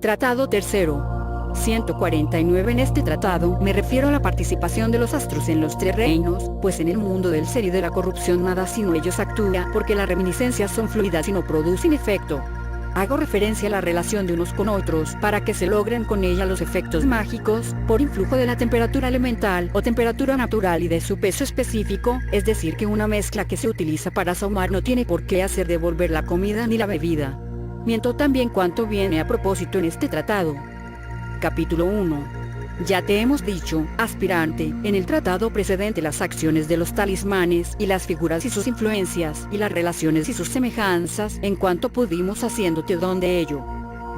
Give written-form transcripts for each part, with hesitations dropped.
Tratado tercero. 149. En este tratado me refiero a la participación de los astros en los tres reinos, pues en el mundo del ser y de la corrupción nada sino ellos actúa, porque las reminiscencias son fluidas y no producen efecto. Hago referencia a la relación de unos con otros para que se logren con ella los efectos mágicos, por influjo de la temperatura elemental o temperatura natural y de su peso específico, es decir que una mezcla que se utiliza para asomar no tiene por qué hacer devolver la comida ni la bebida. Miento también cuanto viene a propósito en este tratado. Capítulo 1. Ya te hemos dicho, aspirante, en el tratado precedente las acciones de los talismanes y las figuras y sus influencias y las relaciones y sus semejanzas en cuanto pudimos haciéndote don de ello.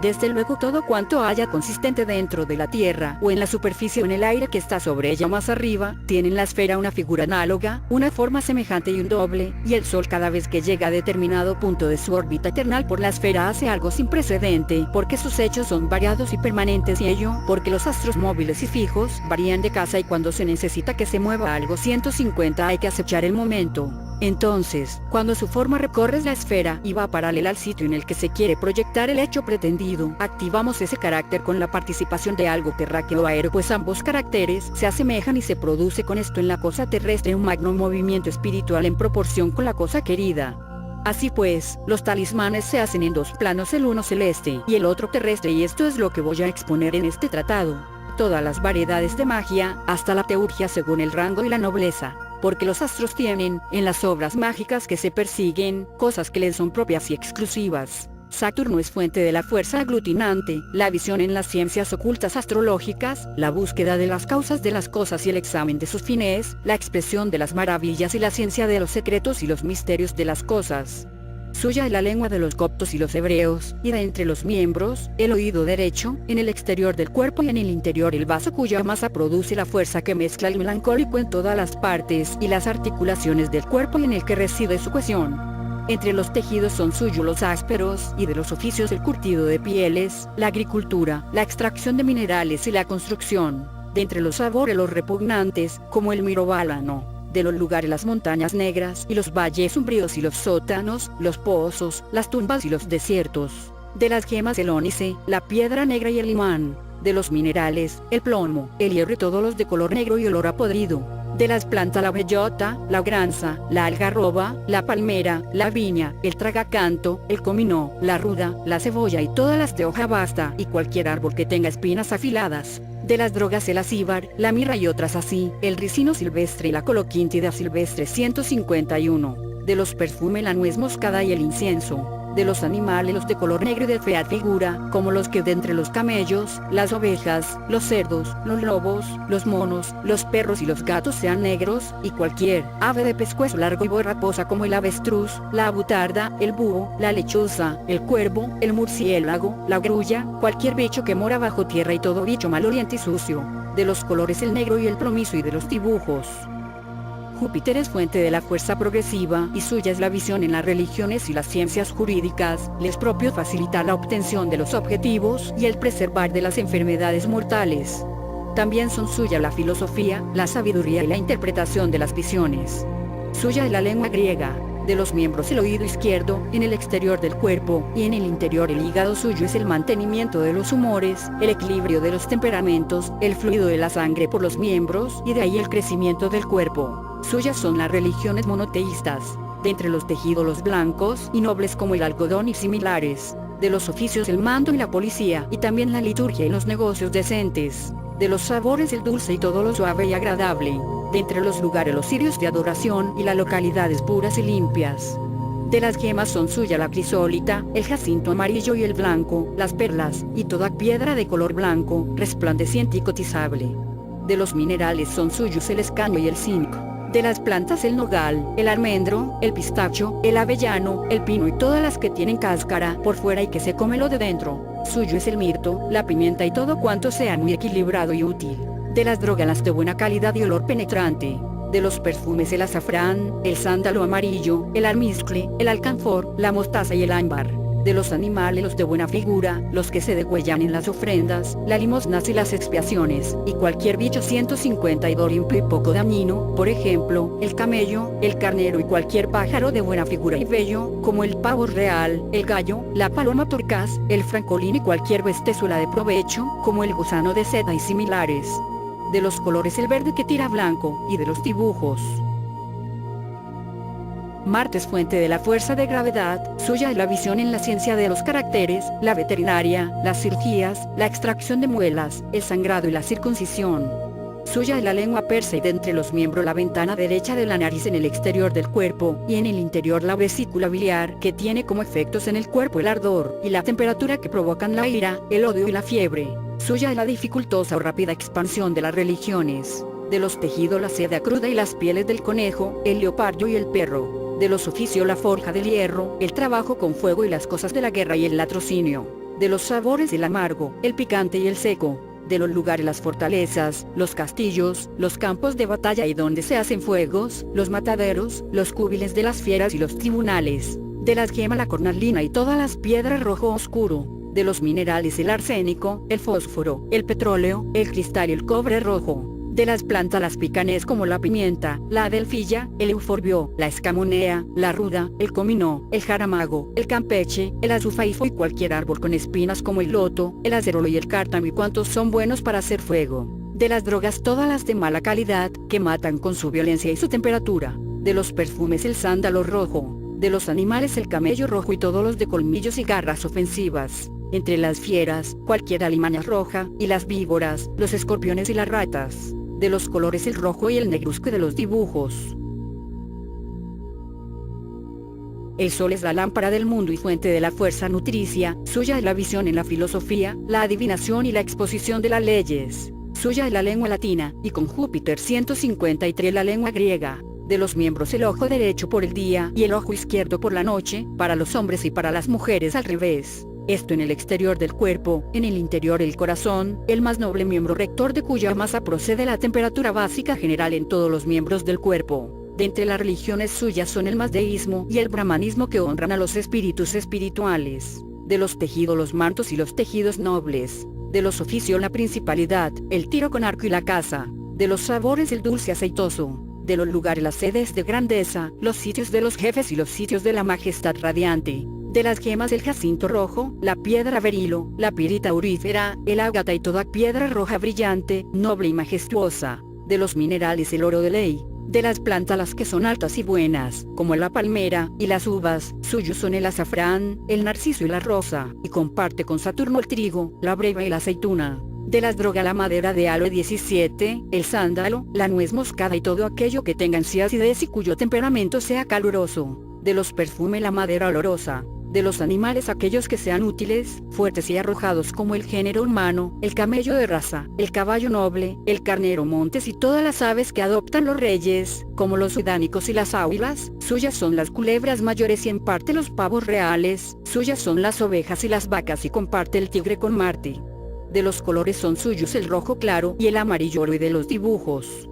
Desde luego todo cuanto haya consistente dentro de la tierra o en la superficie o en el aire que está sobre ella más arriba, tiene en la esfera una figura análoga, una forma semejante y un doble, y el sol cada vez que llega a determinado punto de su órbita eternal por la esfera hace algo sin precedente, porque sus hechos son variados y permanentes y ello, porque los astros móviles y fijos varían de casa y cuando se necesita que se mueva algo 150 hay que acechar el momento. Entonces, cuando su forma recorre la esfera y va paralela al sitio en el que se quiere proyectar el hecho pretendido, activamos ese carácter con la participación de algo terráqueo o aéreo, pues ambos caracteres se asemejan y se produce con esto en la cosa terrestre un magno movimiento espiritual en proporción con la cosa querida. Así pues, los talismanes se hacen en dos planos, el uno celeste y el otro terrestre, y esto es lo que voy a exponer en este tratado. Todas las variedades de magia, hasta la teurgia según el rango y la nobleza. Porque los astros tienen, en las obras mágicas que se persiguen, cosas que les son propias y exclusivas. Saturno es fuente de la fuerza aglutinante, la visión en las ciencias ocultas astrológicas, la búsqueda de las causas de las cosas y el examen de sus fines, la expresión de las maravillas y la ciencia de los secretos y los misterios de las cosas. Suya es la lengua de los coptos y los hebreos, y de entre los miembros, el oído derecho, en el exterior del cuerpo y en el interior el vaso cuya masa produce la fuerza que mezcla el melancólico en todas las partes y las articulaciones del cuerpo y en el que reside su cohesión. Entre los tejidos son suyos los ásperos, y de los oficios el curtido de pieles, la agricultura, la extracción de minerales y la construcción. De entre los sabores los repugnantes, como el mirobalano. De los lugares las montañas negras y los valles umbríos y los sótanos, los pozos, las tumbas y los desiertos. De las gemas el ónice, la piedra negra y el imán. De los minerales, el plomo, el hierro y todos los de color negro y olor a podrido. De las plantas la bellota, la granza, la algarroba, la palmera, la viña, el tragacanto, el comino, la ruda, la cebolla y todas las de hoja basta y cualquier árbol que tenga espinas afiladas. De las drogas el acíbar, la mirra y otras así, el ricino silvestre y la coloquíntida silvestre 151. De los perfumes la nuez moscada y el incienso. De los animales los de color negro y de fea figura, como los que de entre los camellos, las ovejas, los cerdos, los lobos, los monos, los perros y los gatos sean negros, y cualquier ave de pescuezo largo y raposa como el avestruz, la abutarda, el búho, la lechuza, el cuervo, el murciélago, la grulla, cualquier bicho que mora bajo tierra y todo bicho maloliente y sucio. De los colores el negro y el plomizo y de los dibujos. Júpiter es fuente de la fuerza progresiva y suya es la visión en las religiones y las ciencias jurídicas, les propio facilitar la obtención de los objetivos y el preservar de las enfermedades mortales. También son suya la filosofía, la sabiduría y la interpretación de las visiones. Suya es la lengua griega, de los miembros el oído izquierdo, en el exterior del cuerpo, y en el interior el hígado suyo es el mantenimiento de los humores, el equilibrio de los temperamentos, el fluido de la sangre por los miembros, y de ahí el crecimiento del cuerpo. Suyas son las religiones monoteístas, de entre los tejidos los blancos y nobles como el algodón y similares, de los oficios el mando y la policía, y también la liturgia y los negocios decentes, de los sabores el dulce y todo lo suave y agradable, de entre los lugares los cirios de adoración y las localidades puras y limpias. De las gemas son suya la crisólita, el jacinto amarillo y el blanco, las perlas, y toda piedra de color blanco, resplandeciente y cotizable. De los minerales son suyos el escaño y el zinc. De las plantas el nogal, el almendro, el pistacho, el avellano, el pino y todas las que tienen cáscara por fuera y que se come lo de dentro. Suyo es el mirto, la pimienta y todo cuanto sea muy equilibrado y útil. De las drogas las de buena calidad y olor penetrante. De los perfumes el azafrán, el sándalo amarillo, el almizcle, el alcanfor, la mostaza y el ámbar. De los animales los de buena figura, los que se degüellan en las ofrendas, las limosnas y las expiaciones, y cualquier bicho 152 limpio y poco dañino, por ejemplo, el camello, el carnero y cualquier pájaro de buena figura y bello, como el pavo real, el gallo, la paloma torcaz, el francolín y cualquier bestezuela de provecho, como el gusano de seda y similares. De los colores el verde que tira blanco, y de los dibujos. Marte es fuente de la fuerza de gravedad, suya es la visión en la ciencia de los caracteres, la veterinaria, las cirugías, la extracción de muelas, el sangrado y la circuncisión. Suya es la lengua persa y de entre los miembros la ventana derecha de la nariz en el exterior del cuerpo, y en el interior la vesícula biliar, que tiene como efectos en el cuerpo el ardor, y la temperatura que provocan la ira, el odio y la fiebre. Suya es la dificultosa o rápida expansión de las religiones. De los tejidos la seda cruda y las pieles del conejo, el leopardo y el perro. De los oficios la forja del hierro, el trabajo con fuego y las cosas de la guerra y el latrocinio. De los sabores el amargo, el picante y el seco. De los lugares las fortalezas, los castillos, los campos de batalla y donde se hacen fuegos, los mataderos, los cúbiles de las fieras y los tribunales. De las gemas la cornalina y todas las piedras rojo oscuro. De los minerales el arsénico, el fósforo, el petróleo, el cristal y el cobre rojo. De las plantas las picanes como la pimienta, la adelfilla, el euforbio, la escamonea, la ruda, el comino, el jaramago, el campeche, el azufaifo y cualquier árbol con espinas como el loto, el acerolo y el cártamo y cuantos son buenos para hacer fuego. De las drogas todas las de mala calidad, que matan con su violencia y su temperatura. De los perfumes el sándalo rojo. De los animales el camello rojo y todos los de colmillos y garras ofensivas. Entre las fieras, cualquier alimaña roja, y las víboras, los escorpiones y las ratas. De los colores el rojo y el negruzco de los dibujos. El sol es la lámpara del mundo y fuente de la fuerza nutricia, suya es la visión en la filosofía, la adivinación y la exposición de las leyes. Suya es la lengua latina, y con Júpiter 153 la lengua griega. De los miembros el ojo derecho por el día y el ojo izquierdo por la noche, para los hombres y para las mujeres al revés. Esto en el exterior del cuerpo, en el interior el corazón, el más noble miembro rector de cuya masa procede la temperatura básica general en todos los miembros del cuerpo. De entre las religiones suyas son el mazdeísmo y el brahmanismo que honran a los espíritus espirituales. De los tejidos los mantos y los tejidos nobles. De los oficios la principalidad, el tiro con arco y la caza. De los sabores el dulce aceitoso. De los lugares las sedes de grandeza, los sitios de los jefes y los sitios de la majestad radiante. De las gemas el jacinto rojo, la piedra berilo, la pirita aurífera, el ágata y toda piedra roja brillante, noble y majestuosa. De los minerales el oro de ley. De las plantas las que son altas y buenas, como la palmera, y las uvas, suyos son el azafrán, el narciso y la rosa, y comparte con Saturno el trigo, la breva y la aceituna. De las drogas la madera de aloe 17, el sándalo, la nuez moscada y todo aquello que tenga acidez y cuyo temperamento sea caluroso. De los perfumes la madera olorosa. De los animales aquellos que sean útiles, fuertes y arrojados como el género humano, el camello de raza, el caballo noble, el carnero montes y todas las aves que adoptan los reyes, como los sudánicos y las águilas, suyas son las culebras mayores y en parte los pavos reales, suyas son las ovejas y las vacas y comparte el tigre con Marte. De los colores son suyos el rojo claro y el amarillo oro y de los dibujos.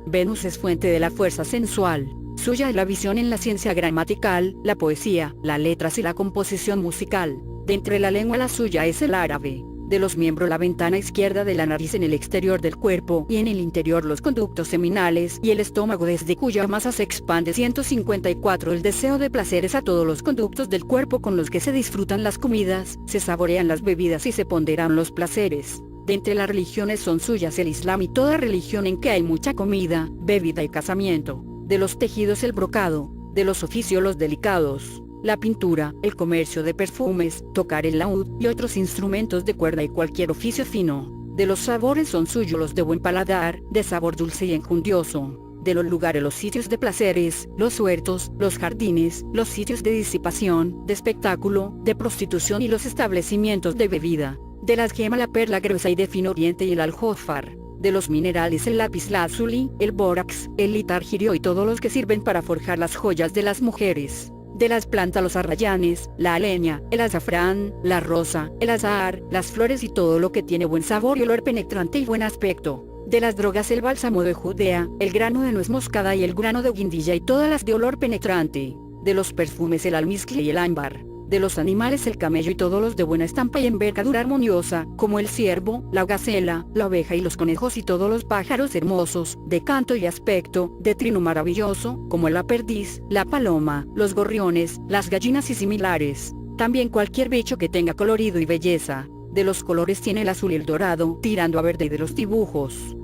Venus es fuente de la fuerza sensual. Suya es la visión en la ciencia gramatical, la poesía, las letras y la composición musical. De entre la lengua la suya es el árabe. De los miembros la ventana izquierda de la nariz en el exterior del cuerpo y en el interior los conductos seminales y el estómago desde cuya masa se expande 154 el deseo de placeres a todos los conductos del cuerpo con los que se disfrutan las comidas, se saborean las bebidas y se ponderan los placeres. De entre las religiones son suyas el Islam y toda religión en que hay mucha comida, bebida y casamiento. De los tejidos el brocado, de los oficios los delicados, la pintura, el comercio de perfumes, tocar el laúd y otros instrumentos de cuerda y cualquier oficio fino. De los sabores son suyos los de buen paladar, de sabor dulce y enjundioso. De los lugares los sitios de placeres, los huertos, los jardines, los sitios de disipación, de espectáculo, de prostitución y los establecimientos de bebida. De las gemas la perla gruesa y de fino oriente y el aljófar. De los minerales el lapislázuli, el bórax, el litargirio y todos los que sirven para forjar las joyas de las mujeres. De las plantas los arrayanes, la aleña, el azafrán, la rosa, el azahar, las flores y todo lo que tiene buen sabor y olor penetrante y buen aspecto. De las drogas el bálsamo de Judea, el grano de nuez moscada y el grano de guindilla y todas las de olor penetrante. De los perfumes el almizcle y el ámbar. De los animales el camello y todos los de buena estampa y envergadura armoniosa, como el ciervo, la gacela, la oveja y los conejos y todos los pájaros hermosos, de canto y aspecto, de trino maravilloso, como la perdiz, la paloma, los gorriones, las gallinas y similares. También cualquier bicho que tenga colorido y belleza. De los colores tiene el azul y el dorado, tirando a verde y de los dibujos.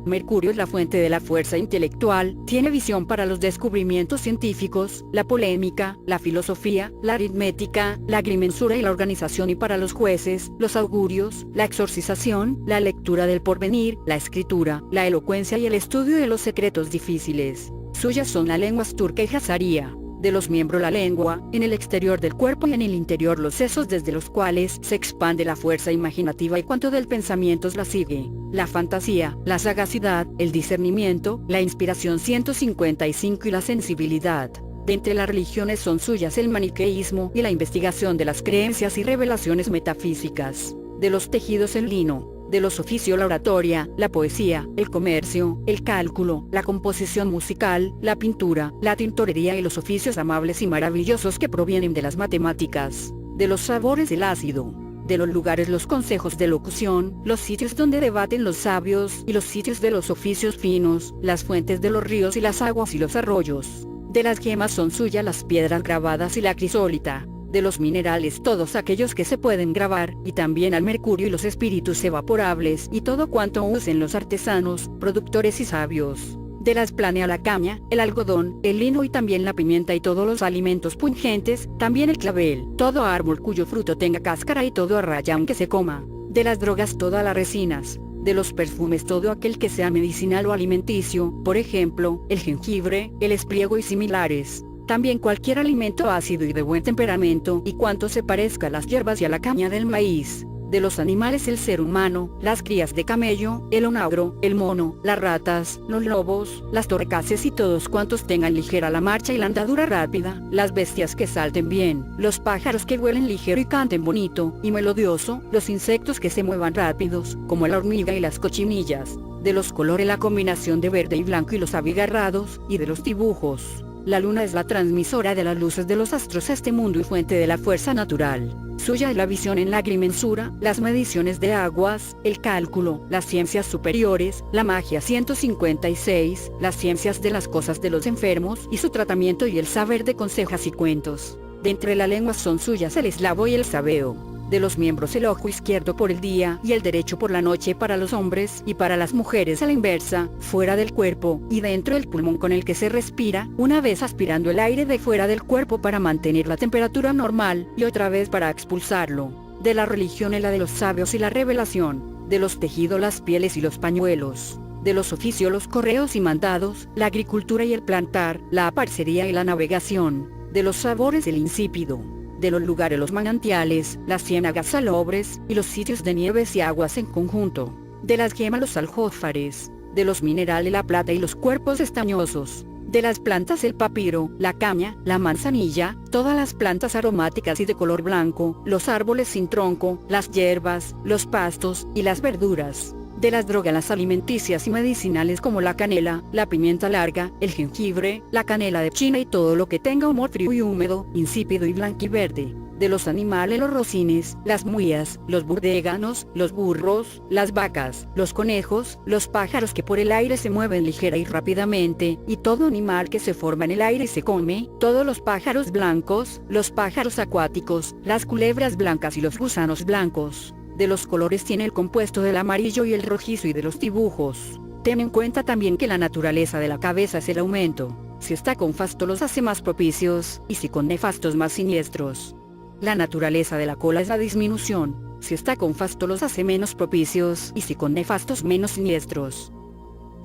Mercurio es la fuente de la fuerza intelectual, tiene visión para los descubrimientos científicos, la polémica, la filosofía, la aritmética, la agrimensura y la organización y para los jueces, los augurios, la exorcización, la lectura del porvenir, la escritura, la elocuencia y el estudio de los secretos difíciles. Suyas son las lenguas turca y jazaría. De los miembros la lengua, en el exterior del cuerpo y en el interior los sesos desde los cuales se expande la fuerza imaginativa y cuanto del pensamiento la sigue, la fantasía, la sagacidad, el discernimiento, la inspiración 155 y la sensibilidad. De entre las religiones son suyas el maniqueísmo y la investigación de las creencias y revelaciones metafísicas. De los tejidos el lino. De los oficios la oratoria, la poesía, el comercio, el cálculo, la composición musical, la pintura, la tintorería y los oficios amables y maravillosos que provienen de las matemáticas. De los sabores el ácido. De los lugares los consejos de locución, los sitios donde debaten los sabios y los sitios de los oficios finos, las fuentes de los ríos y las aguas y los arroyos. De las gemas son suyas las piedras grabadas y la crisólita. De los minerales todos aquellos que se pueden grabar, y también al mercurio y los espíritus evaporables y todo cuanto usen los artesanos, productores y sabios. De las planea la caña, el algodón, el lino y también la pimienta y todos los alimentos pungentes, también el clavel, todo árbol cuyo fruto tenga cáscara y todo arrayán que se coma. De las drogas todas las resinas. De los perfumes todo aquel que sea medicinal o alimenticio, por ejemplo, el jengibre, el espriego y similares. También cualquier alimento ácido y de buen temperamento y cuanto se parezca a las hierbas y a la caña del maíz. De los animales el ser humano, las crías de camello, el onagro, el mono, las ratas, los lobos, las torcaces y todos cuantos tengan ligera la marcha y la andadura rápida, las bestias que salten bien, los pájaros que vuelen ligero y canten bonito y melodioso, los insectos que se muevan rápidos, como la hormiga y las cochinillas. De los colores la combinación de verde y blanco y los abigarrados, y de los dibujos. La luna es la transmisora de las luces de los astros a este mundo y fuente de la fuerza natural. Suya es la visión en la agrimensura, las mediciones de aguas, el cálculo, las ciencias superiores, la magia 156, las ciencias de las cosas de los enfermos y su tratamiento y el saber de consejas y cuentos. De entre las lenguas son suyas el eslavo y el sabeo. De los miembros el ojo izquierdo por el día y el derecho por la noche para los hombres y para las mujeres a la inversa, fuera del cuerpo y dentro del pulmón con el que se respira, una vez aspirando el aire de fuera del cuerpo para mantener la temperatura normal y otra vez para expulsarlo. De la religión la de los sabios y la revelación. De los tejidos las pieles y los pañuelos. De los oficios los correos y mandados, la agricultura y el plantar, la parcería y la navegación. De los sabores el insípido. De los lugares los manantiales, las ciénagas salobres, y los sitios de nieves y aguas en conjunto. De las gemas los aljófares. De los minerales la plata y los cuerpos estañosos. De las plantas el papiro, la caña, la manzanilla, todas las plantas aromáticas y de color blanco, los árboles sin tronco, las hierbas, los pastos, y las verduras. De las drogas las alimenticias y medicinales como la canela, la pimienta larga, el jengibre, la canela de China y todo lo que tenga humor frío y húmedo, insípido y blanquiverde. De los animales los rocines, las muías, los burdéganos, los burros, las vacas, los conejos, los pájaros que por el aire se mueven ligera y rápidamente, y todo animal que se forma en el aire y se come, todos los pájaros blancos, los pájaros acuáticos, las culebras blancas y los gusanos blancos. De los colores tiene el compuesto del amarillo y el rojizo y de los dibujos. Ten en cuenta también que la naturaleza de la cabeza es el aumento. Si está con fasto los hace más propicios, y si con nefastos más siniestros. La naturaleza de la cola es la disminución. Si está con fasto los hace menos propicios, y si con nefastos menos siniestros.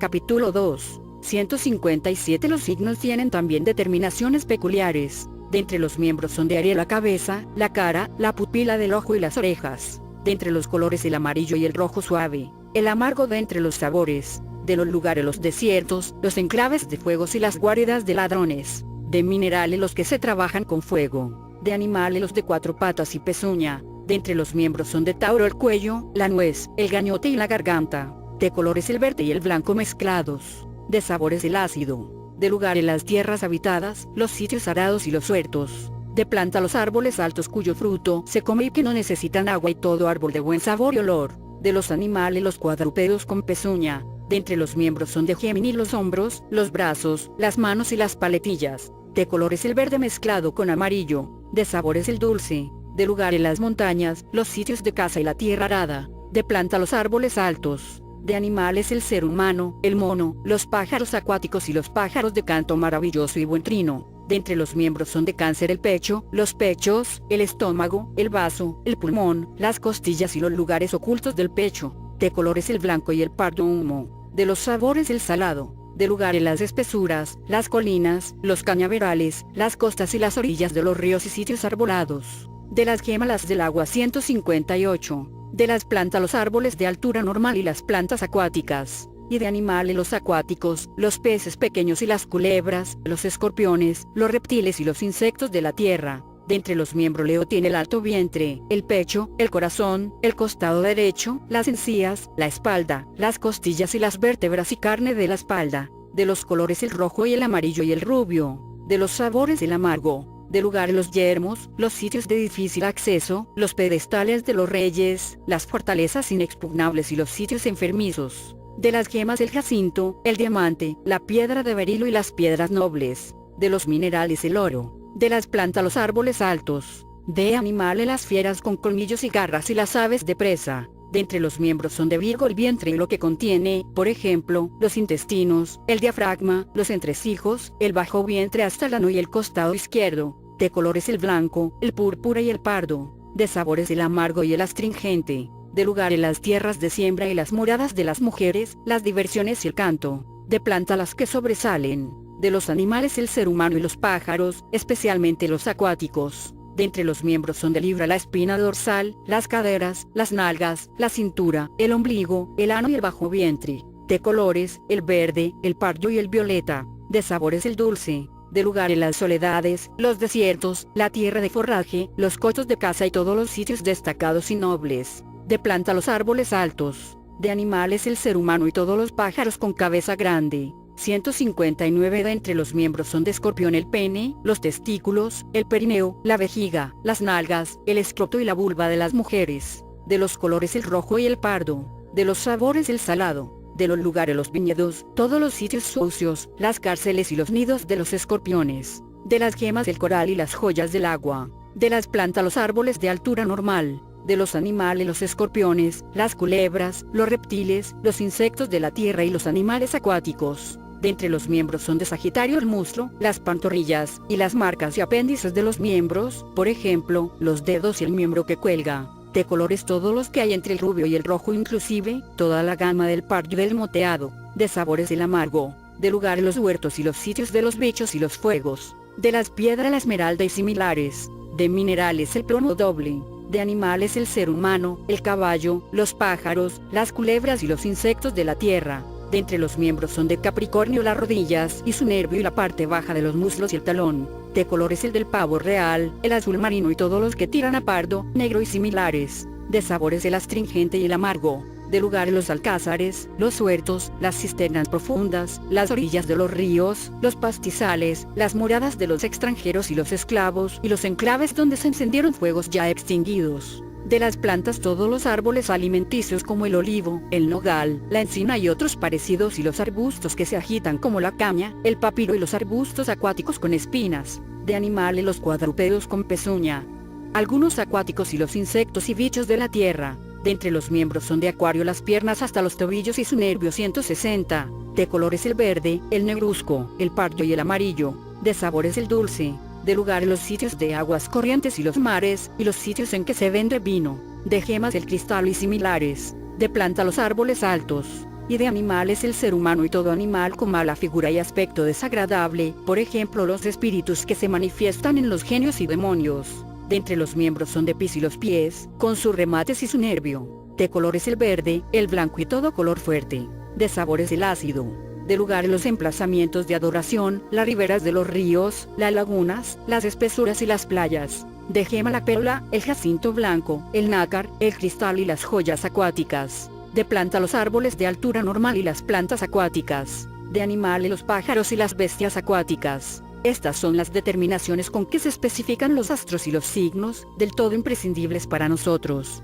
Capítulo 2. 157 Los signos tienen también determinaciones peculiares. De entre los miembros son de área la cabeza, la cara, la pupila del ojo y las orejas. De entre los colores el amarillo y el rojo suave, el amargo de entre los sabores, de los lugares los desiertos, los enclaves de fuegos y las guaridas de ladrones, de minerales los que se trabajan con fuego, de animales los de cuatro patas y pezuña, de entre los miembros son de Tauro el cuello, la nuez, el gañote y la garganta, de colores el verde y el blanco mezclados, de sabores el ácido. De lugar en las tierras habitadas, los sitios arados y los huertos. De planta los árboles altos cuyo fruto se come y que no necesitan agua y todo árbol de buen sabor y olor. De los animales los cuadrúpedos con pezuña. De entre los miembros son de Géminis los hombros, los brazos, las manos y las paletillas. De colores el verde mezclado con amarillo. De sabores el dulce. De lugar en las montañas, los sitios de caza y la tierra arada. De planta los árboles altos. De animales el ser humano, el mono, los pájaros acuáticos y los pájaros de canto maravilloso y buen trino. De entre los miembros son de cáncer el pecho, los pechos, el estómago, el vaso, el pulmón, las costillas y los lugares ocultos del pecho. De colores el blanco y el pardo humo. De los sabores el salado. De lugar en las espesuras, las colinas, los cañaverales, las costas y las orillas de los ríos y sitios arbolados. De las gemas del agua 158. De las plantas los árboles de altura normal y las plantas acuáticas. Y de animales los acuáticos, los peces pequeños y las culebras, los escorpiones, los reptiles y los insectos de la tierra. De entre los miembros Leo tiene el alto vientre, el pecho, el corazón, el costado derecho, las encías, la espalda, las costillas y las vértebras y carne de la espalda. De los colores el rojo y el amarillo y el rubio. De los sabores el amargo. De lugar los yermos, los sitios de difícil acceso, los pedestales de los reyes, las fortalezas inexpugnables y los sitios enfermizos. De las gemas el jacinto, el diamante, la piedra de berilo y las piedras nobles. De los minerales el oro. De las plantas los árboles altos. De animales las fieras con colmillos y garras y las aves de presa. De entre los miembros son de Virgo el vientre y lo que contiene, por ejemplo, los intestinos, el diafragma, los entresijos, el bajo vientre hasta el ano y el costado izquierdo. De colores el blanco, el púrpura y el pardo. De sabores el amargo y el astringente. De lugar en las tierras de siembra y las moradas de las mujeres, las diversiones y el canto. De planta las que sobresalen. De los animales el ser humano y los pájaros, especialmente los acuáticos. De entre los miembros son de Libra la espina dorsal, las caderas, las nalgas, la cintura, el ombligo, el ano y el bajo vientre. De colores, el verde, el pardo y el violeta. De sabores el dulce. De lugar en las soledades, los desiertos, la tierra de forraje, los cotos de caza y todos los sitios destacados y nobles. De planta los árboles altos. De animales el ser humano y todos los pájaros con cabeza grande. 159 De entre los miembros son de Escorpión el pene, los testículos, el perineo, la vejiga, las nalgas, el escroto y la vulva de las mujeres. De los colores el rojo y el pardo. De los sabores el salado. De los lugares los viñedos, todos los sitios sucios, las cárceles y los nidos de los escorpiones. De las gemas el coral y las joyas del agua. De las plantas los árboles de altura normal. De los animales los escorpiones, las culebras, los reptiles, los insectos de la tierra y los animales acuáticos. De entre los miembros son de Sagitario el muslo, las pantorrillas, y las marcas y apéndices de los miembros, por ejemplo, los dedos y el miembro que cuelga. De colores todos los que hay entre el rubio y el rojo, inclusive, toda la gama del pardo y del moteado. De sabores el amargo. De lugar los huertos y los sitios de los bichos y los fuegos. De las piedras la esmeralda y similares. De minerales el plomo doble. De animales el ser humano, el caballo, los pájaros, las culebras y los insectos de la tierra. De entre los miembros son de Capricornio las rodillas y su nervio y la parte baja de los muslos y el talón. De colores el del pavo real, el azul marino y todos los que tiran a pardo, negro y similares. De sabores el astringente y el amargo. De lugar los alcázares, los huertos, las cisternas profundas, las orillas de los ríos, los pastizales, las moradas de los extranjeros y los esclavos y los enclaves donde se encendieron fuegos ya extinguidos. De las plantas todos los árboles alimenticios como el olivo, el nogal, la encina y otros parecidos y los arbustos que se agitan como la caña, el papiro y los arbustos acuáticos con espinas. De animales los cuadrúpedos con pezuña. Algunos acuáticos y los insectos y bichos de la tierra. De entre los miembros son de Acuario las piernas hasta los tobillos y su nervio 160. De colores el verde, el negruzco, el pardo y el amarillo. De sabores el dulce. De lugar los sitios de aguas corrientes y los mares, y los sitios en que se vende vino. De gemas el cristal y similares. De planta los árboles altos. Y de animales el ser humano y todo animal con mala figura y aspecto desagradable, por ejemplo los espíritus que se manifiestan en los genios y demonios. De entre los miembros son de pis y los pies, con sus remates y su nervio. De colores el verde, el blanco y todo color fuerte. De sabores el ácido. De lugar los emplazamientos de adoración, las riberas de los ríos, las lagunas, las espesuras y las playas. De gema la perla, el jacinto blanco, el nácar, el cristal y las joyas acuáticas. De planta los árboles de altura normal y las plantas acuáticas. de animales, los pájaros y las bestias acuáticas. Estas son las determinaciones con que se especifican los astros y los signos, del todo imprescindibles para nosotros.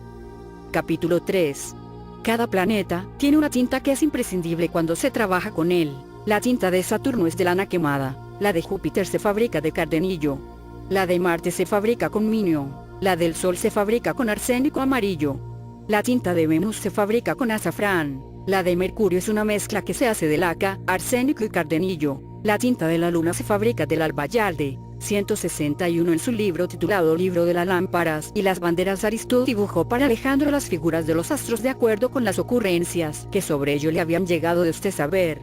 Capítulo 3. Cada planeta tiene una tinta que es imprescindible cuando se trabaja con él. La tinta de Saturno es de lana quemada, la de Júpiter se fabrica de cardenillo, la de Marte se fabrica con minio, la del Sol se fabrica con arsénico amarillo, la tinta de Venus se fabrica con azafrán, la de Mercurio es una mezcla que se hace de laca, arsénico y cardenillo, la tinta de la Luna se fabrica del albayalde. 161 en su libro titulado Libro de las Lámparas y las Banderas, Aristóteles dibujó para Alejandro las figuras de los astros de acuerdo con las ocurrencias que sobre ello le habían llegado de este saber.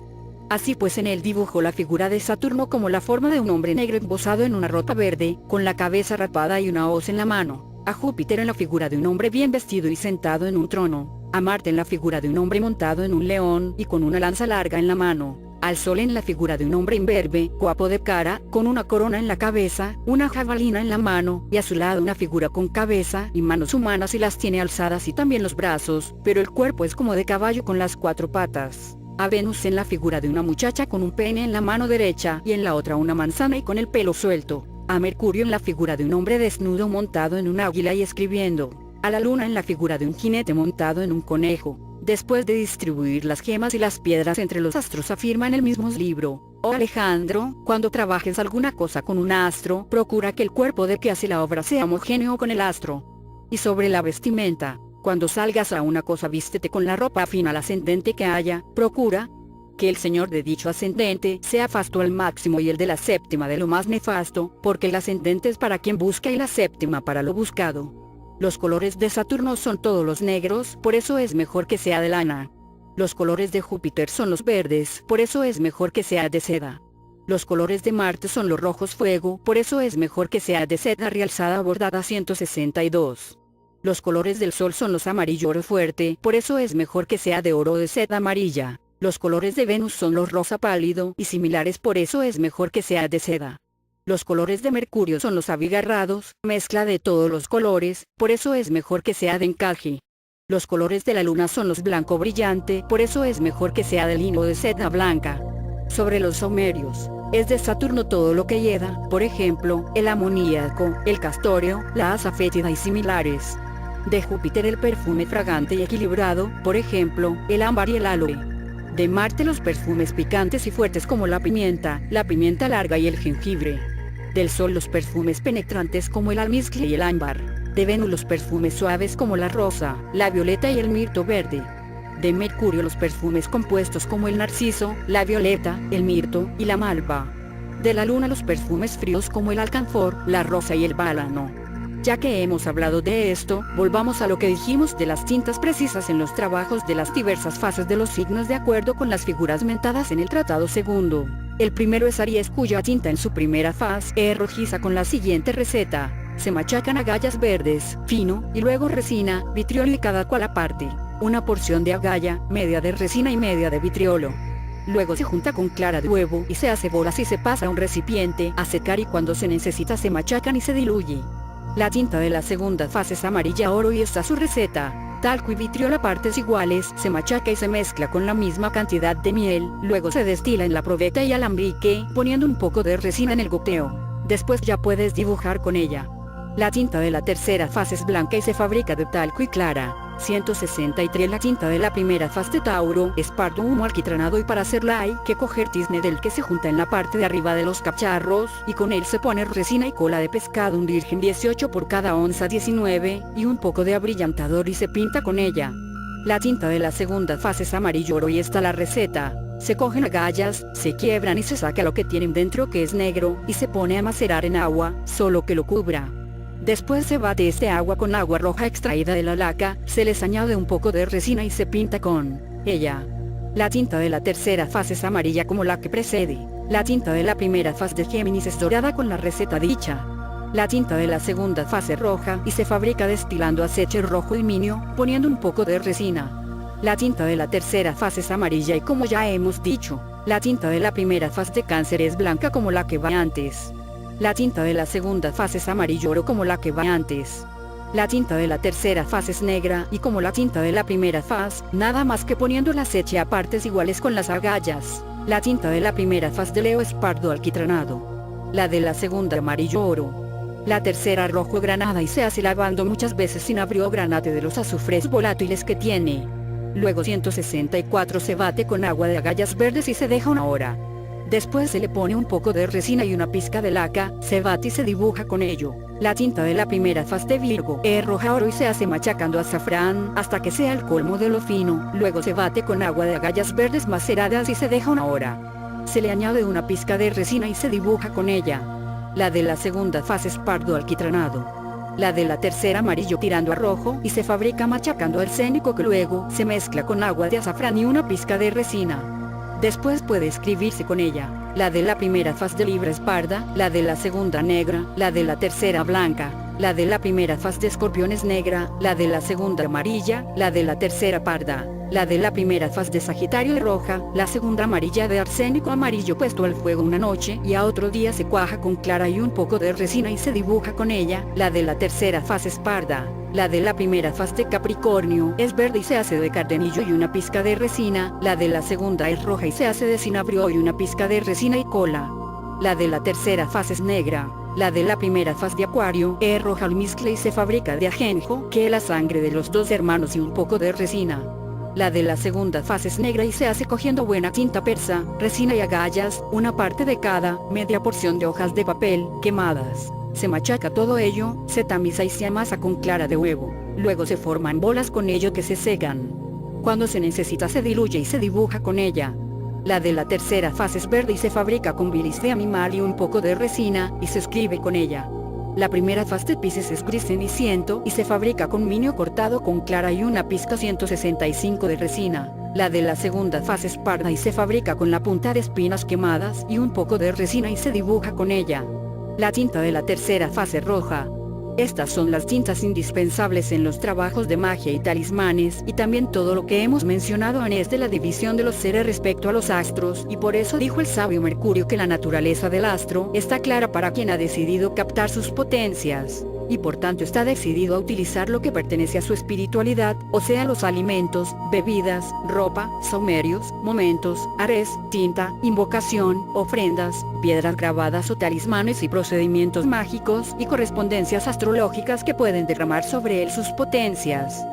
Así pues, en él dibujó la figura de Saturno como la forma de un hombre negro embosado en una ropa verde, con la cabeza rapada y una hoz en la mano, a Júpiter en la figura de un hombre bien vestido y sentado en un trono, a Marte en la figura de un hombre montado en un león y con una lanza larga en la mano, al Sol en la figura de un hombre imberbe, guapo de cara, con una corona en la cabeza, una jabalina en la mano, y a su lado una figura con cabeza y manos humanas y las tiene alzadas y también los brazos, pero el cuerpo es como de caballo con las 4 patas. A Venus en la figura de una muchacha con un pene en la mano derecha y en la otra una manzana y con el pelo suelto. A Mercurio en la figura de un hombre desnudo montado en un águila y escribiendo. A la Luna en la figura de un jinete montado en un conejo. Después de distribuir las gemas y las piedras entre los astros, afirma en el mismo libro: oh Alejandro, cuando trabajes alguna cosa con un astro, procura que el cuerpo de que hace la obra sea homogéneo con el astro. Y sobre la vestimenta, cuando salgas a una cosa vístete con la ropa afín al ascendente que haya, procura que el señor de dicho ascendente sea fasto al máximo y el de la séptima de lo más nefasto, porque el ascendente es para quien busca y la séptima para lo buscado. Los colores de Saturno son todos los negros, por eso es mejor que sea de lana. Los colores de Júpiter son los verdes, por eso es mejor que sea de seda. Los colores de Marte son los rojos fuego, por eso es mejor que sea de seda realzada bordada. 162. Los colores del Sol son los amarillo oro fuerte, por eso es mejor que sea de oro de seda amarilla. Los colores de Venus son los rosa pálido y similares, por eso es mejor que sea de seda. Los colores de Mercurio son los abigarrados, mezcla de todos los colores, por eso es mejor que sea de encaje. Los colores de la Luna son los blanco brillante, por eso es mejor que sea de lino de seda blanca. Sobre los saumerios, es de Saturno todo lo que hieda, por ejemplo, el amoníaco, el castorio, la azafétida y similares. De Júpiter el perfume fragante y equilibrado, por ejemplo, el ámbar y el áloe. De Marte los perfumes picantes y fuertes como la pimienta larga y el jengibre. Del Sol los perfumes penetrantes como el almizcle y el ámbar. De Venus los perfumes suaves como la rosa, la violeta y el mirto verde. De Mercurio los perfumes compuestos como el narciso, la violeta, el mirto y la malva. De la Luna los perfumes fríos como el alcanfor, la rosa y el bálano. Ya que hemos hablado de esto, volvamos a lo que dijimos de las tintas precisas en los trabajos de las diversas fases de los signos de acuerdo con las figuras mentadas en el tratado segundo. El primero es Aries, cuya tinta en su primera fase es rojiza con la siguiente receta: se machacan agallas verdes, fino, y luego resina, vitriolo y cada cual aparte, una porción de agalla, media de resina y media de vitriolo. Luego se junta con clara de huevo y se hace bolas y se pasa a un recipiente a secar y cuando se necesita se machacan y se diluye. La tinta de la segunda fase es amarilla oro y está su receta: talco y vitriolo a partes iguales, se machaca y se mezcla con la misma cantidad de miel, luego se destila en la probeta y alambique, poniendo un poco de resina en el goteo. Después ya puedes dibujar con ella. La tinta de la tercera fase es blanca y se fabrica de talco y clara. 163. La tinta de la primera fase de Tauro es pardo humo alquitranado y para hacerla hay que coger tizne del que se junta en la parte de arriba de los cacharros y con él se pone resina y cola de pescado, un virgen 18 por cada onza 19 y un poco de abrillantador y se pinta con ella. La tinta de la segunda fase es amarillo oro y está la receta: se cogen agallas, se quiebran y se saca lo que tienen dentro que es negro y se pone a macerar en agua, solo que lo cubra. Después se bate este agua con agua roja extraída de la laca, se les añade un poco de resina y se pinta con ella. La tinta de la tercera fase es amarilla como la que precede. La tinta de la primera fase de Géminis es dorada con la receta dicha. La tinta de la segunda fase es roja y se fabrica destilando aceite rojo y minio, poniendo un poco de resina. La tinta de la tercera fase es amarilla y como ya hemos dicho, la tinta de la primera fase de Cáncer es blanca como la que va antes. La tinta de la segunda fase es amarillo oro como la que va antes. La tinta de la tercera fase es negra y como la tinta de la primera fase, nada más que poniendo el aceite a partes iguales con las agallas. La tinta de la primera faz de Leo es pardo alquitranado. La de la segunda amarillo oro. La tercera rojo granada y se hace lavando muchas veces sin abrir o granate de los azufres volátiles que tiene. Luego 164 se bate con agua de agallas verdes y se deja 1 hora. Después se le pone un poco de resina y una pizca de laca, se bate y se dibuja con ello. La tinta de la primera faz de Virgo es roja oro y se hace machacando azafrán hasta que sea el colmo de lo fino. Luego se bate con agua de agallas verdes maceradas y se deja 1 hora. Se le añade una pizca de resina y se dibuja con ella. La de la segunda faz es pardo alquitranado. La de la tercera amarillo tirando a rojo y se fabrica machacando arsénico que luego se mezcla con agua de azafrán y una pizca de resina. Después puede escribirse con ella. La de la primera faz de Libra es parda, la de la segunda negra, la de la tercera blanca, la de la primera faz de Escorpión es negra, la de la segunda amarilla, la de la tercera parda, la de la primera faz de Sagitario es roja, la segunda amarilla de arsénico amarillo puesto al fuego una noche y a otro día se cuaja con clara y un poco de resina y se dibuja con ella. La de la tercera faz es parda. La de la primera faz de Capricornio es verde y se hace de cardenillo y una pizca de resina. La de la segunda es roja y se hace de cinabrio y una pizca de resina y cola. La de la tercera faz es negra. La de la primera faz de Acuario es roja almizcle y se fabrica de ajenjo, que es la sangre de los 2 hermanos y un poco de resina. La de la segunda faz es negra y se hace cogiendo buena tinta persa, resina y agallas, una parte de cada, media porción de hojas de papel, quemadas. Se machaca todo ello, se tamiza y se amasa con clara de huevo. Luego se forman bolas con ello que se secan. Cuando se necesita se diluye y se dibuja con ella. La de la tercera faz es verde y se fabrica con bilis de animal y un poco de resina, y se escribe con ella. La primera faz de Piscis es gris ceniciento y se fabrica con minio cortado con clara y una pizca 165 de resina. La de la segunda faz es parda y se fabrica con la punta de espinas quemadas y un poco de resina y se dibuja con ella. La tinta de la tercera faz es roja. Estas son las tintas indispensables en los trabajos de magia y talismanes, y también todo lo que hemos mencionado en la división de los seres respecto a los astros, y por eso dijo el sabio Mercurio que la naturaleza del astro está clara para quien ha decidido captar sus potencias, y por tanto está decidido a utilizar lo que pertenece a su espiritualidad, o sea los alimentos, bebidas, ropa, saumerios, momentos, ares, tinta, invocación, ofrendas, piedras grabadas o talismanes y procedimientos mágicos y correspondencias astrológicas que pueden derramar sobre él sus potencias.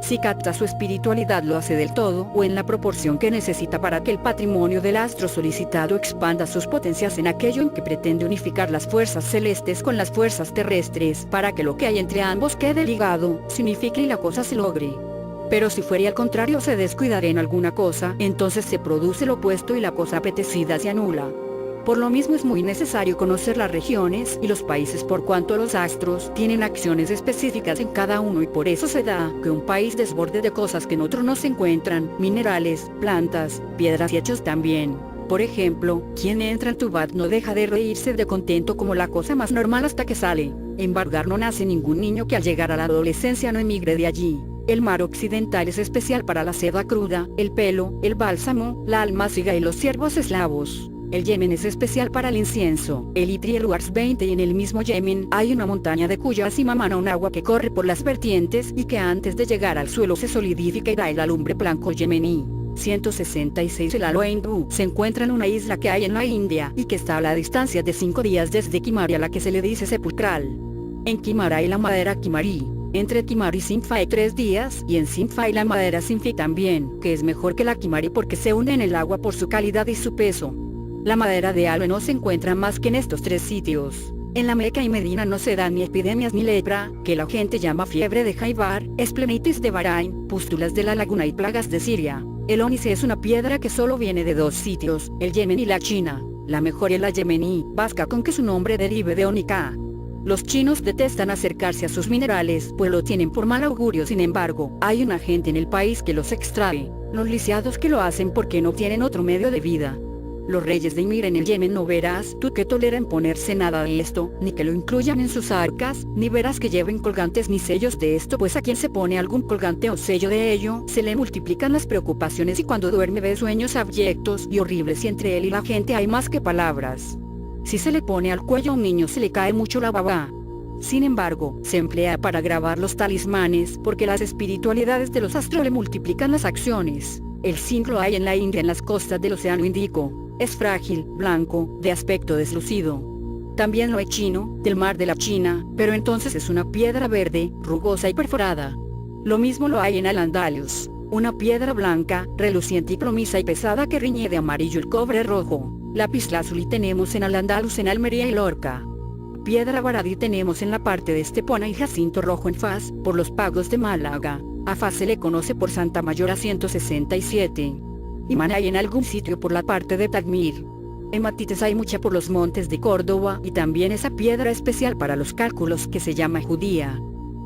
Si capta su espiritualidad lo hace del todo o en la proporción que necesita para que el patrimonio del astro solicitado expanda sus potencias en aquello en que pretende unificar las fuerzas celestes con las fuerzas terrestres para que lo que hay entre ambos quede ligado, signifique y la cosa se logre. Pero si fuera al contrario se descuidará en alguna cosa, entonces se produce lo opuesto y la cosa apetecida se anula. Por lo mismo es muy necesario conocer las regiones y los países por cuanto los astros tienen acciones específicas en cada uno y por eso se da que un país desborde de cosas que en otro no se encuentran, minerales, plantas, piedras y hechos también. Por ejemplo, quien entra en Tubat no deja de reírse de contento como la cosa más normal hasta que sale. En Bargar no nace ningún niño que al llegar a la adolescencia no emigre de allí. El mar occidental es especial para la seda cruda, el pelo, el bálsamo, la almáciga y los ciervos eslavos. El Yemen es especial para el incienso, el Itri y el Uars 20 y en el mismo Yemen hay una montaña de cuya cima mana un agua que corre por las vertientes y que antes de llegar al suelo se solidifica y da el alumbre blanco yemení. 166 El aloe hindú se encuentra en una isla que hay en la India y que está a la distancia de 5 días desde Kimari a la que se le dice sepulcral. En Kimara hay la madera Kimari. Entre Kimari y Sinfa hay 3 días y en Sinfa hay la madera Sinfi también, que es mejor que la Kimari porque se une en el agua por su calidad y su peso. La madera de aloe no se encuentra más que en estos 3 sitios. En la Meca y Medina no se dan ni epidemias ni lepra, que la gente llama fiebre de Jaibar, esplenitis de Bahrain, pústulas de la laguna y plagas de Siria. El ónice es una piedra que solo viene de 2 sitios, el Yemen y la China. La mejor es la yemení, vasca con que su nombre derive de ónica. Los chinos detestan acercarse a sus minerales, pues lo tienen por mal augurio. Sin embargo, hay una gente en el país que los extrae, los lisiados que lo hacen porque no tienen otro medio de vida. Los reyes de Ymir en el Yemen no verás tú que toleren ponerse nada de esto, ni que lo incluyan en sus arcas, ni verás que lleven colgantes ni sellos de esto, pues a quien se pone algún colgante o sello de ello, se le multiplican las preocupaciones y cuando duerme ve sueños abyectos y horribles y entre él y la gente hay más que palabras. Si se le pone al cuello a un niño se le cae mucho la baba. Sin embargo, se emplea para grabar los talismanes porque las espiritualidades de los astros le multiplican las acciones. El zinc lo hay en la India, en las costas del Océano Índico. Es frágil, blanco, de aspecto deslucido. También lo hay chino, del mar de la China, pero entonces es una piedra verde, rugosa y perforada. Lo mismo lo hay en Al-Andalus, una piedra blanca, reluciente y plomiza y pesada que riñe de amarillo el cobre rojo. Lapislázuli tenemos en Al-Andalus, en Almería y Lorca. Piedra baradí tenemos en la parte de Estepona y jacinto rojo en Faz, por los pagos de Málaga. A Faz se le conoce por Santa Mayor a 167. Imán hay en algún sitio por la parte de Tagmir. Hematites hay mucha por los montes de Córdoba y también esa piedra especial para los cálculos que se llama judía.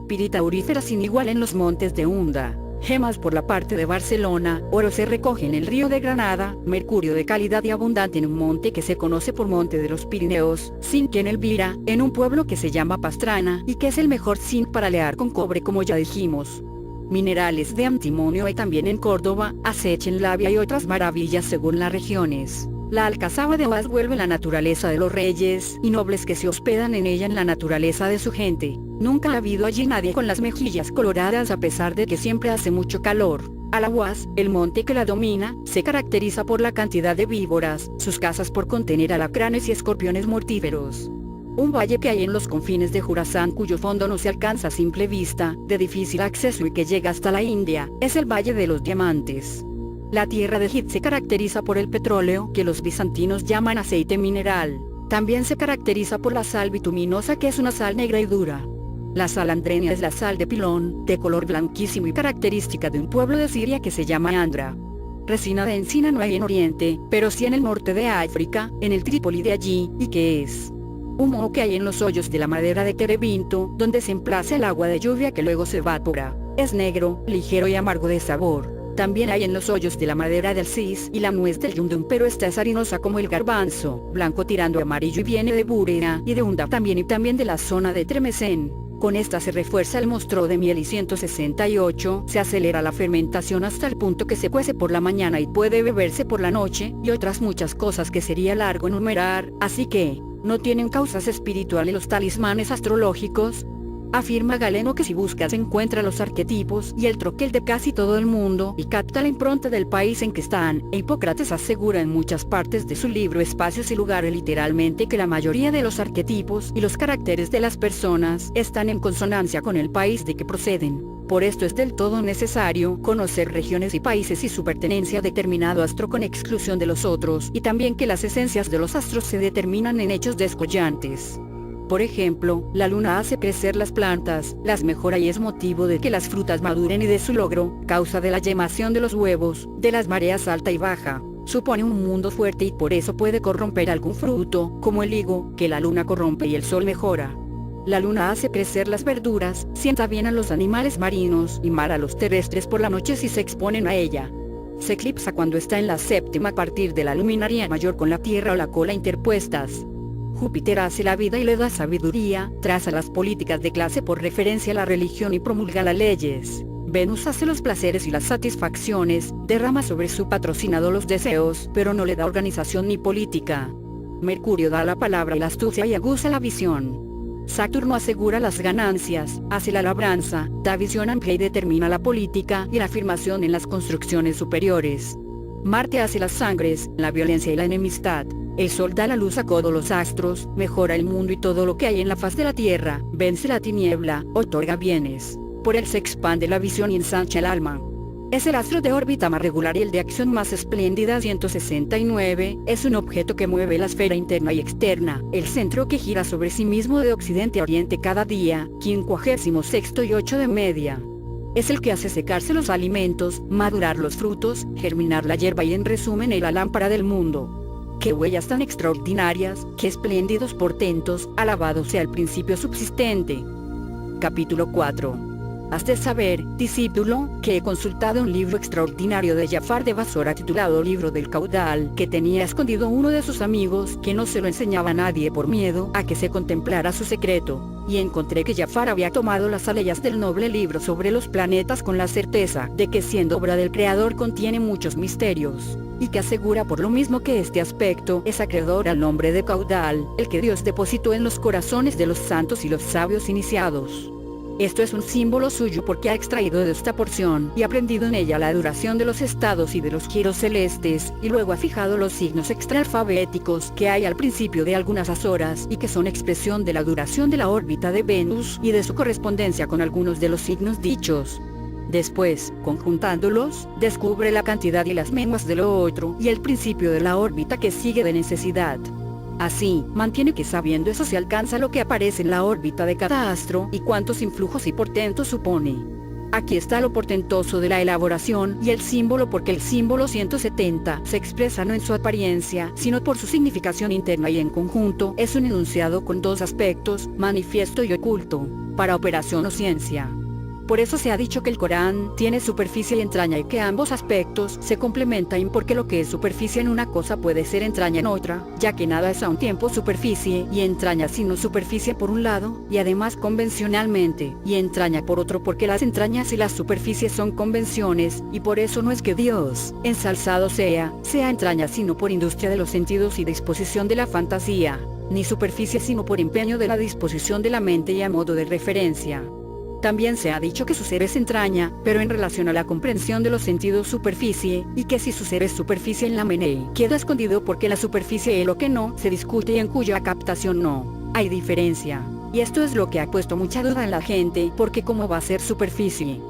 Pirita aurífera sin igual en los montes de Hunda. Gemas por la parte de Barcelona, oro se recoge en el río de Granada, mercurio de calidad y abundante en un monte que se conoce por Monte de los Pirineos, zinc en Elvira, en un pueblo que se llama Pastrana y que es el mejor zinc para alear con cobre como ya dijimos. Minerales de antimonio hay también en Córdoba, aceche en Labia y otras maravillas según las regiones. La alcazaba de Oaz vuelve la naturaleza de los reyes y nobles que se hospedan en ella en la naturaleza de su gente. Nunca ha habido allí nadie con las mejillas coloradas a pesar de que siempre hace mucho calor. Al-Ahuaz, el monte que la domina, se caracteriza por la cantidad de víboras, sus casas por contener alacranes y escorpiones mortíferos. Un valle que hay en los confines de Jurasán cuyo fondo no se alcanza a simple vista, de difícil acceso y que llega hasta la India, es el Valle de los Diamantes. La tierra de Hit se caracteriza por el petróleo que los bizantinos llaman aceite mineral. También se caracteriza por la sal bituminosa que es una sal negra y dura. La sal andrenia es la sal de pilón, de color blanquísimo y característica de un pueblo de Siria que se llama Andra. Resina de encina no hay en Oriente, pero sí en el norte de África, en el Trípoli de allí, y que es un moho que hay en los hoyos de la madera de terebinto, donde se emplaza el agua de lluvia que luego se evapora. Es negro, ligero y amargo de sabor. También hay en los hoyos de la madera del cis y la nuez del yundum, pero esta es harinosa como el garbanzo, blanco tirando a amarillo y viene de Búrea y de Unda también y también de la zona de Tremesén. Con esta se refuerza el mostró de miel y 168, se acelera la fermentación hasta el punto que se cuece por la mañana y puede beberse por la noche, y otras muchas cosas que sería largo enumerar, así que, ¿no tienen causas espirituales los talismanes astrológicos? Afirma Galeno que si buscas encuentra los arquetipos y el troquel de casi todo el mundo y capta la impronta del país en que están, e Hipócrates asegura en muchas partes de su libro Espacios y Lugares literalmente que la mayoría de los arquetipos y los caracteres de las personas están en consonancia con el país de que proceden. Por esto es del todo necesario conocer regiones y países y su pertenencia a determinado astro con exclusión de los otros, y también que las esencias de los astros se determinan en hechos descollantes. Por ejemplo, la luna hace crecer las plantas, las mejora y es motivo de que las frutas maduren y de su logro, causa de la yemación de los huevos, de las mareas alta y baja. Supone un mundo fuerte y por eso puede corromper algún fruto, como el higo, que la luna corrompe y el sol mejora. La luna hace crecer las verduras, sienta bien a los animales marinos y mar a los terrestres por la noche si se exponen a ella. Se eclipsa cuando está en la séptima a partir de la luminaria mayor con la tierra o la cola interpuestas. Júpiter hace la vida y le da sabiduría, traza las políticas de clase por referencia a la religión y promulga las leyes. Venus hace los placeres y las satisfacciones, derrama sobre su patrocinado los deseos, pero no le da organización ni política. Mercurio da la palabra y la astucia y aguza la visión. Saturno asegura las ganancias, hace la labranza, da visión amplia y determina la política y la afirmación en las construcciones superiores. Marte hace las sangres, la violencia y la enemistad. El sol da la luz a todos los astros, mejora el mundo y todo lo que hay en la faz de la tierra, vence la tiniebla, otorga bienes. Por él se expande la visión y ensancha el alma. Es el astro de órbita más regular y el de acción más espléndida 169, es un objeto que mueve la esfera interna y externa, el centro que gira sobre sí mismo de occidente a oriente cada día, 56º y 8 de media. Es el que hace secarse los alimentos, madurar los frutos, germinar la hierba y en resumen es la lámpara del mundo. ¡Qué huellas tan extraordinarias, qué espléndidos portentos, alabado sea el principio subsistente! Capítulo 4. Has de saber, discípulo, que he consultado un libro extraordinario de Jafar de Basora titulado Libro del Caudal, que tenía escondido uno de sus amigos, que no se lo enseñaba a nadie por miedo a que se contemplara su secreto, y encontré que Jafar había tomado las aleyas del noble libro sobre los planetas con la certeza de que siendo obra del Creador contiene muchos misterios, y que asegura por lo mismo que este aspecto es acreedor al nombre de Caudal, el que Dios depositó en los corazones de los santos y los sabios iniciados. Esto es un símbolo suyo porque ha extraído de esta porción y aprendido en ella la duración de los estados y de los giros celestes, y luego ha fijado los signos extraalfabéticos que hay al principio de algunas azoras y que son expresión de la duración de la órbita de Venus y de su correspondencia con algunos de los signos dichos. Después, conjuntándolos, descubre la cantidad y las menguas de lo otro y el principio de la órbita que sigue de necesidad. Así, mantiene que sabiendo eso se alcanza lo que aparece en la órbita de cada astro y cuántos influjos y portentos supone. Aquí está lo portentoso de la elaboración y el símbolo, porque el símbolo 170 se expresa no en su apariencia, sino por su significación interna y en conjunto es un enunciado con dos aspectos, manifiesto y oculto, para operación o ciencia. Por eso se ha dicho que el Corán tiene superficie y entraña y que ambos aspectos se complementan porque lo que es superficie en una cosa puede ser entraña en otra, ya que nada es a un tiempo superficie y entraña sino superficie por un lado, y además convencionalmente, y entraña por otro porque las entrañas y las superficies son convenciones, y por eso no es que Dios, ensalzado sea entraña sino por industria de los sentidos y disposición de la fantasía, ni superficie sino por empeño de la disposición de la mente y a modo de referencia. También se ha dicho que su ser es entraña, pero en relación a la comprensión de los sentidos superficie, y que si su ser es superficie en la mente, queda escondido porque la superficie es lo que no se discute y en cuya captación no hay diferencia. Y esto es lo que ha puesto mucha duda en la gente, porque ¿cómo va a ser superficie?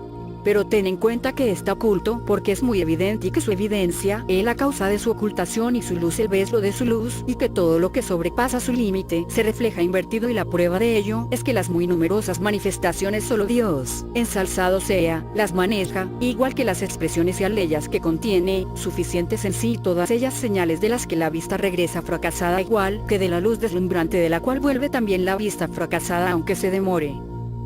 Pero ten en cuenta que está oculto porque es muy evidente y que su evidencia es la causa de su ocultación y su luz el veslo de su luz, y que todo lo que sobrepasa su límite se refleja invertido, y la prueba de ello es que las muy numerosas manifestaciones solo Dios, ensalzado sea, las maneja, igual que las expresiones y aleyas que contiene, suficientes en sí todas ellas señales de las que la vista regresa fracasada, igual que de la luz deslumbrante de la cual vuelve también la vista fracasada aunque se demore.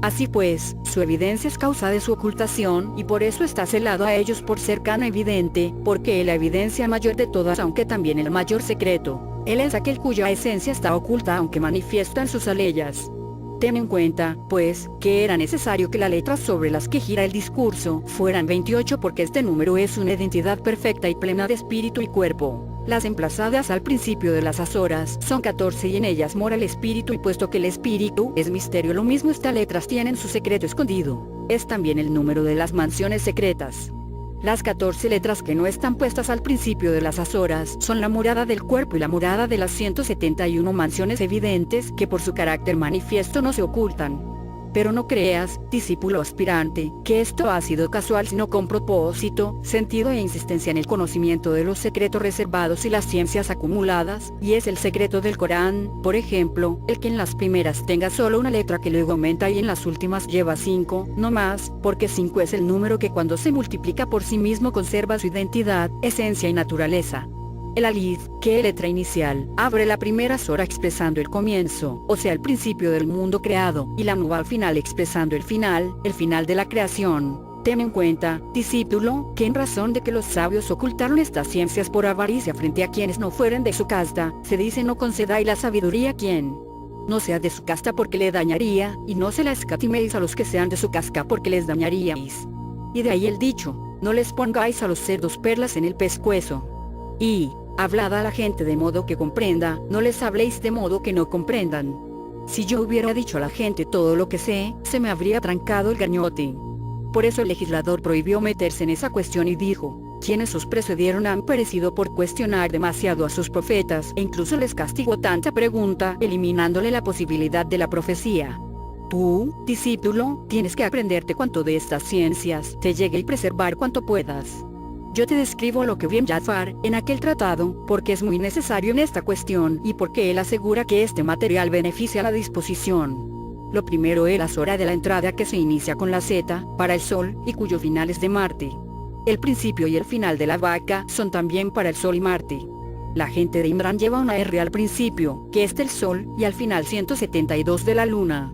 Así pues, su evidencia es causa de su ocultación, y por eso está celado a ellos por cercano evidente, porque es la evidencia mayor de todas aunque también el mayor secreto. Él es aquel cuya esencia está oculta aunque manifiesta en sus aleyas. Ten en cuenta, pues, que era necesario que las letras sobre las que gira el discurso fueran 28 porque este número es una identidad perfecta y plena de espíritu y cuerpo. Las emplazadas al principio de las azoras son 14 y en ellas mora el espíritu, y puesto que el espíritu es misterio, lo mismo estas letras tienen su secreto escondido. Es también el número de las mansiones secretas. Las 14 letras que no están puestas al principio de las azoras son la morada del cuerpo y la morada de las 171 mansiones evidentes que por su carácter manifiesto no se ocultan. Pero no creas, discípulo aspirante, que esto ha sido casual sino con propósito, sentido e insistencia en el conocimiento de los secretos reservados y las ciencias acumuladas, y es el secreto del Corán, por ejemplo, el que en las primeras tenga solo una letra que luego aumenta y en las últimas lleva 5, no más, porque 5 es el número que cuando se multiplica por sí mismo conserva su identidad, esencia y naturaleza. El alif, que es letra inicial, abre la primera sora expresando el comienzo, o sea el principio del mundo creado, y la nuba al final expresando el final de la creación. Ten en cuenta, discípulo, que en razón de que los sabios ocultaron estas ciencias por avaricia frente a quienes no fueren de su casta, se dice no concedáis la sabiduría a quien no sea de su casta porque le dañaría, y no se la escatiméis a los que sean de su casta porque les dañaríais. Y de ahí el dicho, no les pongáis a los cerdos perlas en el pescuezo. Y, hablad a la gente de modo que comprenda, no les habléis de modo que no comprendan. Si yo hubiera dicho a la gente todo lo que sé, se me habría trancado el gañote. Por eso el legislador prohibió meterse en esa cuestión y dijo, quienes os precedieron han perecido por cuestionar demasiado a sus profetas, e incluso les castigó tanta pregunta, eliminándole la posibilidad de la profecía. Tú, discípulo, tienes que aprenderte cuanto de estas ciencias te llegue y preservar cuanto puedas. Yo te describo lo que vi en Jafar, en aquel tratado, porque es muy necesario en esta cuestión y porque él asegura que este material beneficia la disposición. Lo primero es la hora de la entrada que se inicia con la Z, para el Sol, y cuyo final es de Marte. El principio y el final de la vaca son también para el Sol y Marte. La gente de Imran lleva una R al principio, que es del Sol, y al final 172 de la Luna.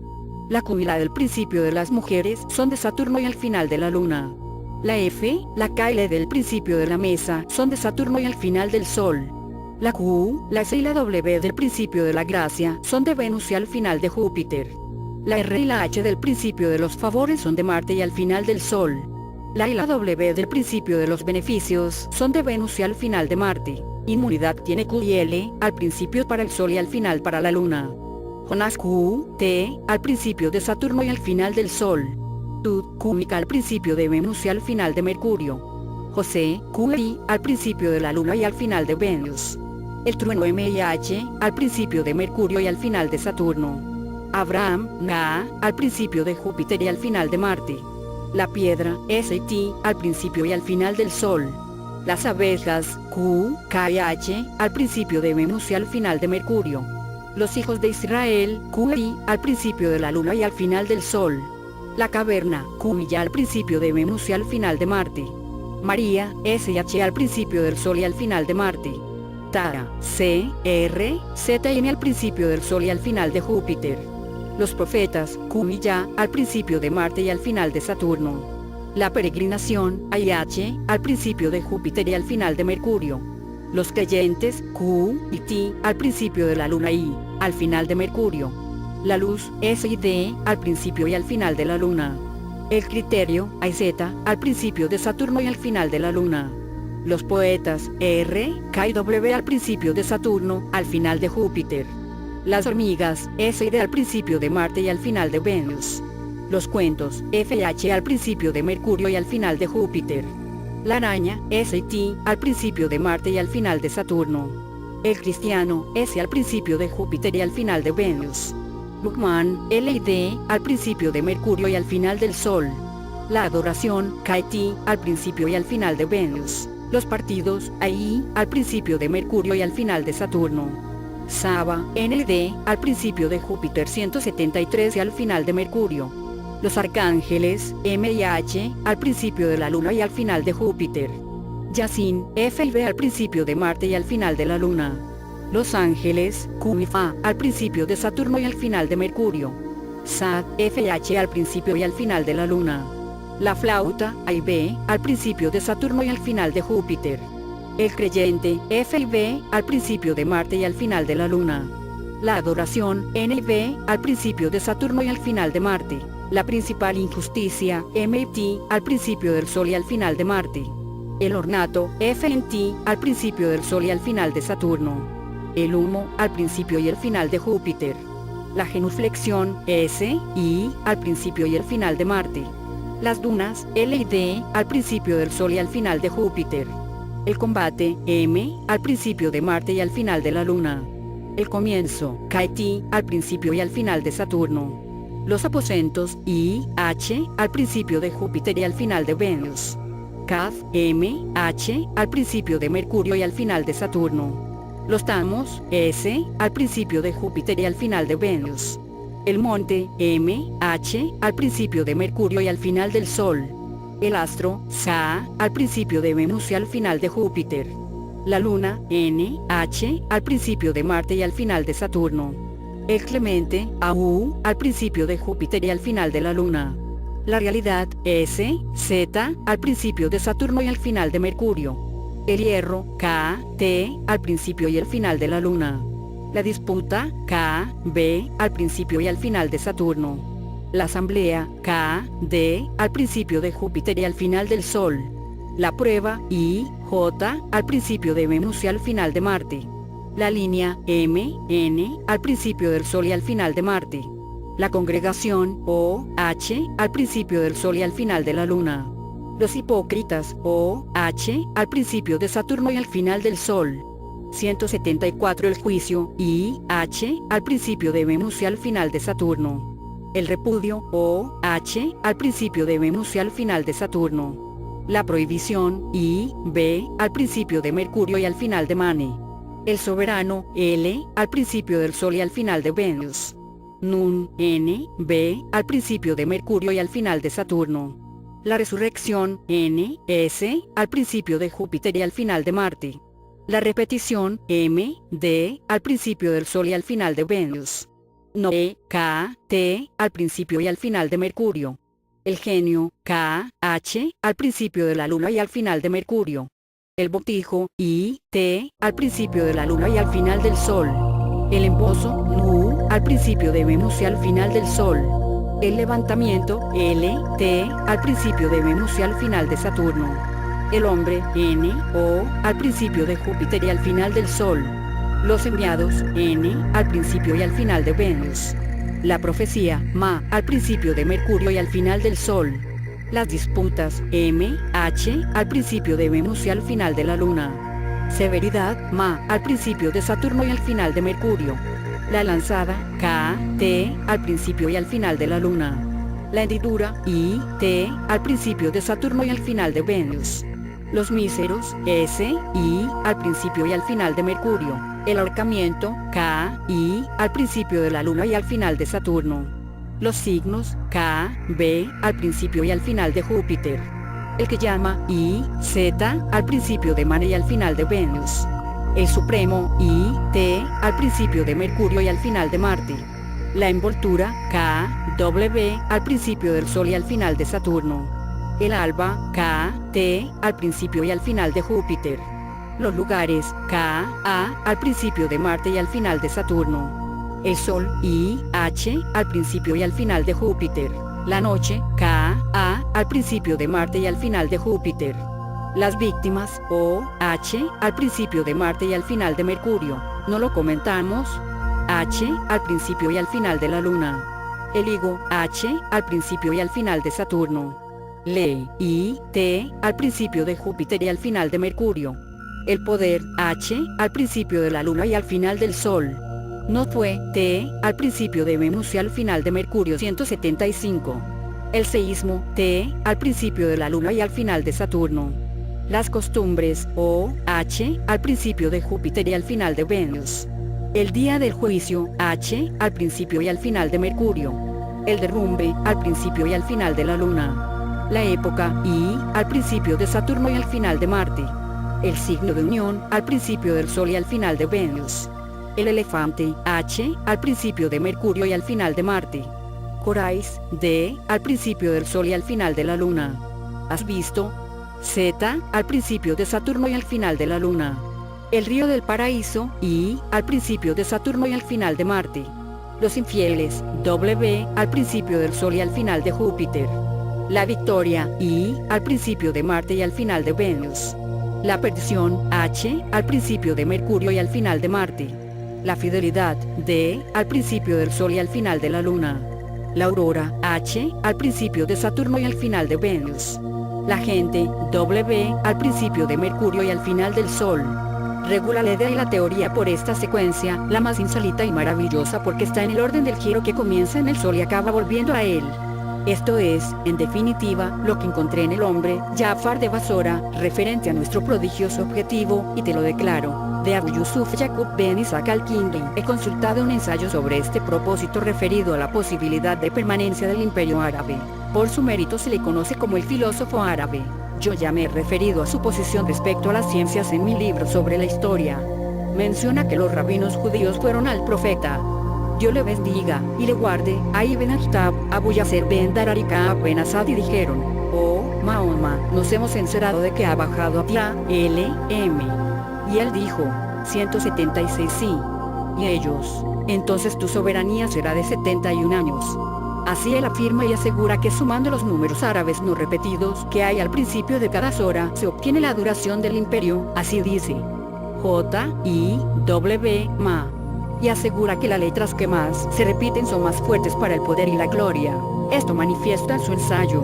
La Q y la del principio de las mujeres son de Saturno y al final de la Luna. La F, la K y la del principio de la mesa son de Saturno y al final del Sol. La Q, la S y la W del principio de la gracia son de Venus y al final de Júpiter. La R y la H del principio de los favores son de Marte y al final del Sol. La I y la W del principio de los beneficios son de Venus y al final de Marte. Inmunidad tiene Q y L, al principio para el Sol y al final para la Luna. Jonas Q, T, al principio de Saturno y al final del Sol. Tut, Q, al principio de Venus y al final de Mercurio. José, Q, I, al principio de la Luna y al final de Venus. El trueno M y H, al principio de Mercurio y al final de Saturno. Abraham, Ga, al principio de Júpiter y al final de Marte. La piedra, S y T, al principio y al final del Sol. Las abejas, Q, K y H, al principio de Venus y al final de Mercurio. Los hijos de Israel, Q y I, al principio de la Luna y al final del Sol. La caverna, Q y Y al principio de Venus y al final de Marte. María, S y H al principio del Sol y al final de Marte. Tara, C, R, Z y N al principio del Sol y al final de Júpiter. Los profetas, Q y Y, al principio de Marte y al final de Saturno. La peregrinación, A y H, al principio de Júpiter y al final de Mercurio. Los creyentes, Q y T, al principio de la Luna y, al final de Mercurio. La luz, S y D, al principio y al final de la Luna. El criterio, A y Z, al principio de Saturno y al final de la Luna. Los poetas, R, K y W al principio de Saturno, al final de Júpiter. Las hormigas, S y D al principio de Marte y al final de Venus. Los cuentos, F y H al principio de Mercurio y al final de Júpiter. La araña, S y T, al principio de Marte y al final de Saturno. El cristiano, S al principio de Júpiter y al final de Venus. Lukman, L y D, al principio de Mercurio y al final del Sol. La adoración, K y T, al principio y al final de Venus. Los partidos, A y I, al principio de Mercurio y al final de Saturno. Saba, N y D, al principio de Júpiter 173 y al final de Mercurio. Los arcángeles, M y H, al principio de la Luna y al final de Júpiter. Yasin, F y B al principio de Marte y al final de la Luna. Los ángeles, Q y Fa, al principio de Saturno y al final de Mercurio. Sat, F y H al principio y al final de la Luna. La flauta, A y B, al principio de Saturno y al final de Júpiter. El creyente, F y B, al principio de Marte y al final de la Luna. La adoración, N y B, al principio de Saturno y al final de Marte. La principal injusticia, M y T, al principio del Sol y al final de Marte. El ornato, F y T, al principio del Sol y al final de Saturno. El humo, al principio y el final de Júpiter. La genuflexión, S, I, al principio y el final de Marte. Las dunas, L y D, al principio del Sol y al final de Júpiter. El combate, M, al principio de Marte y al final de la Luna. El comienzo, K y T, al principio y al final de Saturno. Los aposentos, I, H, al principio de Júpiter y al final de Venus. Kaf, M, H, al principio de Mercurio y al final de Saturno. Los tamos, S, al principio de Júpiter y al final de Venus. El monte, M, H, al principio de Mercurio y al final del Sol. El astro, Sa, al principio de Venus y al final de Júpiter. La luna, N, H, al principio de Marte y al final de Saturno. El clemente, AU, al principio de Júpiter y al final de la Luna. La realidad, S, Z, al principio de Saturno y al final de Mercurio. El hierro, K, T, al principio y al final de la Luna. La disputa, K, B, al principio y al final de Saturno. La asamblea, K, D, al principio de Júpiter y al final del Sol. La prueba, I, J, al principio de Venus y al final de Marte. La línea, M, N, al principio del Sol y al final de Marte. La congregación, O, H, al principio del Sol y al final de la Luna. Los hipócritas, O, H, al principio de Saturno y al final del Sol. 174 El juicio, I, H, al principio de Venus y al final de Saturno. El repudio, O, H, al principio de Venus y al final de Saturno. La prohibición, I, B, al principio de Mercurio y al final de Mane. El soberano, L, al principio del Sol y al final de Venus. Nun, N, B, al principio de Mercurio y al final de Saturno. La resurrección, N, S, al principio de Júpiter y al final de Marte. La repetición, M, D, al principio del Sol y al final de Venus. Noé, K, T, al principio y al final de Mercurio. El genio, K, H, al principio de la Luna y al final de Mercurio. El botijo, I, T, al principio de la Luna y al final del Sol. El embozo, Nu, al principio de Venus y al final del Sol. El levantamiento, L, T, al principio de Venus y al final de Saturno. El hombre, N, O, al principio de Júpiter y al final del Sol. Los enviados, N, al principio y al final de Venus. La profecía, Ma, al principio de Mercurio y al final del Sol. Las disputas, M, H, al principio de Venus y al final de la Luna. Severidad, Ma, al principio de Saturno y al final de Mercurio. La lanzada, K, T, al principio y al final de la Luna. La hendidura, I, T, al principio de Saturno y al final de Venus. Los míseros, S, I, al principio y al final de Mercurio. El ahorcamiento, K, I, al principio de la Luna y al final de Saturno. Los signos, K, B, al principio y al final de Júpiter. El que llama, I, Z, al principio de Marte y al final de Venus. El supremo, I, T, al principio de Mercurio y al final de Marte. La envoltura, K, W, al principio del Sol y al final de Saturno. El alba, K, T, al principio y al final de Júpiter. Los lugares, K, A, al principio de Marte y al final de Saturno. El Sol, I, H, al principio y al final de Júpiter. La noche, K, A, al principio de Marte y al final de Júpiter. Las víctimas, O, H, al principio de Marte y al final de Mercurio. ¿No lo comentamos? H, al principio y al final de la Luna. El higo, H, al principio y al final de Saturno. Le, I, T, al principio de Júpiter y al final de Mercurio. El poder, H, al principio de la Luna y al final del Sol. No fue, T, al principio de Venus y al final de Mercurio 175. El seísmo, T, al principio de la Luna y al final de Saturno. Las costumbres, O, H, al principio de Júpiter y al final de Venus. El día del juicio, H, al principio y al final de Mercurio. El derrumbe, al principio y al final de la Luna. La época, I, al principio de Saturno y al final de Marte. El signo de unión, al principio del Sol y al final de Venus. El elefante, H, al principio de Mercurio y al final de Marte. Corais, D, al principio del Sol y al final de la Luna. ¿Has visto? Z, al principio de Saturno y al final de la Luna. El río del paraíso, I, al principio de Saturno y al final de Marte. Los infieles, W, al principio del Sol y al final de Júpiter. La victoria, I, al principio de Marte y al final de Venus. La perdición, H, al principio de Mercurio y al final de Marte. La fidelidad, D, al principio del Sol y al final de la Luna. La aurora, H, al principio de Saturno y al final de Venus. La gente, W, al principio de Mercurio y al final del Sol. Regula la idea y la teoría por esta secuencia, la más insólita y maravillosa porque está en el orden del giro que comienza en el Sol y acaba volviendo a él. Esto es, en definitiva, lo que encontré en el hombre, Jafar de Basora, referente a nuestro prodigioso objetivo, y te lo declaro. De Abu Yusuf Yaqub Ben Isaac al-Kindi. He consultado un ensayo sobre este propósito referido a la posibilidad de permanencia del Imperio Árabe. Por su mérito se le conoce como el filósofo árabe. Yo ya me he referido a su posición respecto a las ciencias en mi libro sobre la historia. Menciona que los rabinos judíos fueron al profeta. Dios le bendiga y le guarde, a Ibn Akhtab, Abu Yasser ben Dararika ben Asad y dijeron: oh, Mahoma, nos hemos enterado de que ha bajado a tierra, L.M. Y él dijo: 176 sí. Y ellos: entonces tu soberanía será de 71 años. Así él afirma y asegura que sumando los números árabes no repetidos que hay al principio de cada sora se obtiene la duración del imperio, así dice J-I-W Ma. Y asegura que las letras que más se repiten son más fuertes para el poder y la gloria. Esto manifiesta en su ensayo.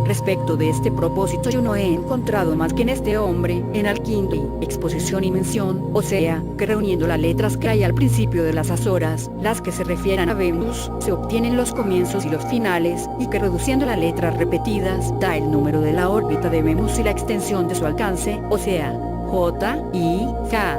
Respecto de este propósito yo no he encontrado más que en este hombre, en Al-Kindi, exposición y mención, o sea, que reuniendo las letras que hay al principio de las azoras, las que se refieren a Venus, se obtienen los comienzos y los finales, y que reduciendo las letras repetidas, da el número de la órbita de Venus y la extensión de su alcance, o sea, J-I-K.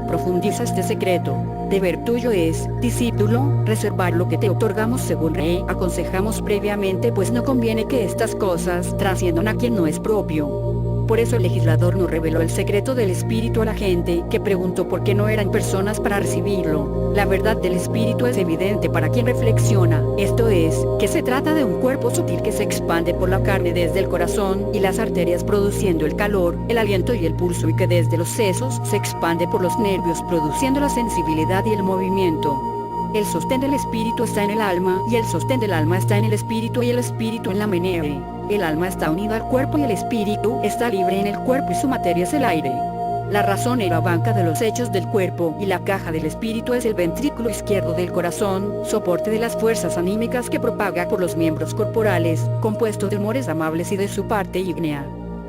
Profundiza este secreto. Deber tuyo es, discípulo, reservar lo que te otorgamos según aconsejamos previamente, pues no conviene que estas cosas trasciendan a quien no es propio. Por eso el legislador no reveló el secreto del espíritu a la gente, que preguntó por qué no eran personas para recibirlo. La verdad del espíritu es evidente para quien reflexiona, esto es, que se trata de un cuerpo sutil que se expande por la carne desde el corazón y las arterias produciendo el calor, el aliento y el pulso, y que desde los sesos se expande por los nervios produciendo la sensibilidad y el movimiento. El sostén del espíritu está en el alma, y el sostén del alma está en el espíritu, y el espíritu en la mente. El alma está unida al cuerpo y el espíritu está libre en el cuerpo y su materia es el aire. La razón es la banca de los hechos del cuerpo y la caja del espíritu es el ventrículo izquierdo del corazón, soporte de las fuerzas anímicas que propaga por los miembros corporales, compuesto de humores amables y de su parte ígnea.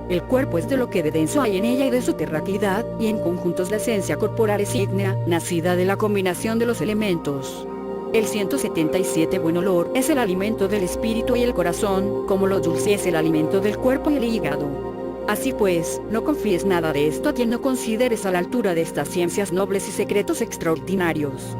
El cuerpo es de lo que de denso hay en ella y de su terraquilidad, y en conjuntos la esencia corporal es ígnea, nacida de la combinación de los elementos. El 177 buen olor es el alimento del espíritu y el corazón, como lo dulce es el alimento del cuerpo y el hígado. Así pues, no confíes nada de esto a quien no consideres a la altura de estas ciencias nobles y secretos extraordinarios.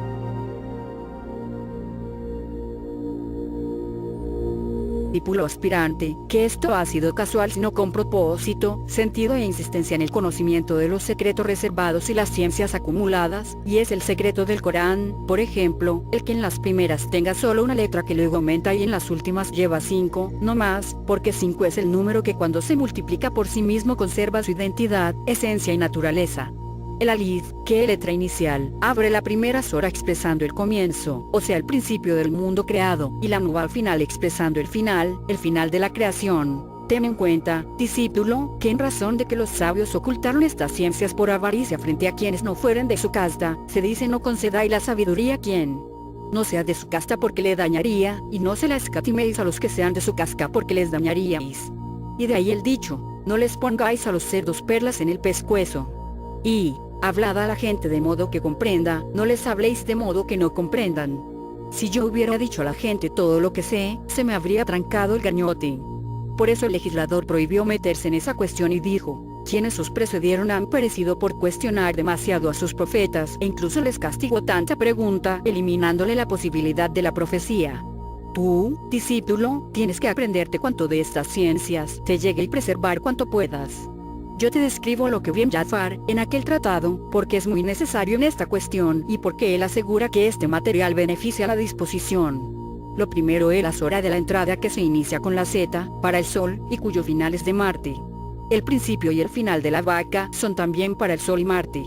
Discípulo aspirante, que esto ha sido casual sino con propósito, sentido e insistencia en el conocimiento de los secretos reservados y las ciencias acumuladas, y es el secreto del Corán, por ejemplo, el que en las primeras tenga solo una letra que luego aumenta y en las últimas lleva 5, no más, porque 5 es el número que cuando se multiplica por sí mismo conserva su identidad, esencia y naturaleza. El alif, que es letra inicial, abre la primera sora expresando el comienzo, o sea el principio del mundo creado, y la nu al final expresando el final de la creación. Ten en cuenta, discípulo, que en razón de que los sabios ocultaron estas ciencias por avaricia frente a quienes no fueren de su casta, se dice no concedáis la sabiduría a quien no sea de su casta porque le dañaría, y no se la escatiméis a los que sean de su casta porque les dañaríais. Y de ahí el dicho, no les pongáis a los cerdos perlas en el pescuezo. Y, hablad a la gente de modo que comprenda, no les habléis de modo que no comprendan. Si yo hubiera dicho a la gente todo lo que sé, se me habría trancado el gañote. Por eso el legislador prohibió meterse en esa cuestión y dijo, quienes os precedieron han perecido por cuestionar demasiado a sus profetas, e incluso les castigó tanta pregunta, eliminándole la posibilidad de la profecía. Tú, discípulo, tienes que aprenderte cuanto de estas ciencias te llegue y preservar cuanto puedas. Yo te describo lo que vi en Jafar, en aquel tratado, porque es muy necesario en esta cuestión y porque él asegura que este material beneficia la disposición. Lo primero es la hora de la entrada que se inicia con la Z, para el Sol, y cuyo final es de Marte. El principio y el final de la vaca son también para el Sol y Marte.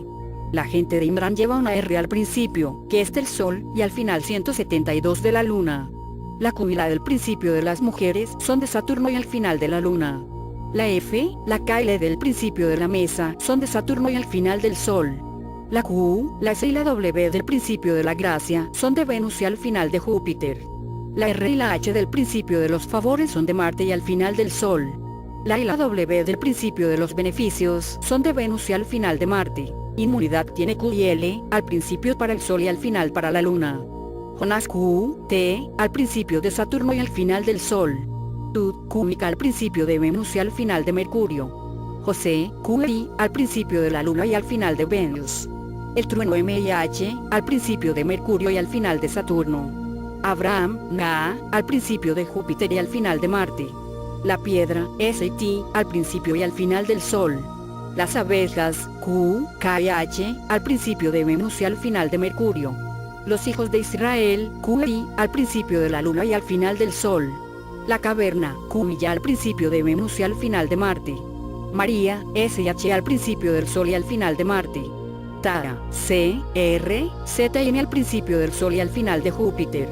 La gente de Imran lleva una R al principio, que es del Sol, y al final 172 de la Luna. La Q y la del principio de las mujeres son de Saturno y al final de la Luna. La F, la K y la del principio de la mesa son de Saturno y al final del Sol. La Q, la S y la W del principio de la gracia son de Venus y al final de Júpiter. La R y la H del principio de los favores son de Marte y al final del Sol. La I y la W del principio de los beneficios son de Venus y al final de Marte. Inmunidad tiene Q y L, al principio para el Sol y al final para la Luna. Jonás Q, T, al principio de Saturno y al final del Sol. Tut, Q y K al principio de Venus y al final de Mercurio. José, Q y al principio de la Luna y al final de Venus. El trueno M y H, al principio de Mercurio y al final de Saturno. Abraham, Na, al principio de Júpiter y al final de Marte. La piedra, S y T, al principio y al final del Sol. Las abejas, Q, K y H, al principio de Venus y al final de Mercurio. Los hijos de Israel, Q y al principio de la Luna y al final del Sol. La caverna, Q y al principio de Venus y al final de Marte. María, S y H al principio del Sol y al final de Marte. Tara, C, R, Z y N al principio del Sol y al final de Júpiter.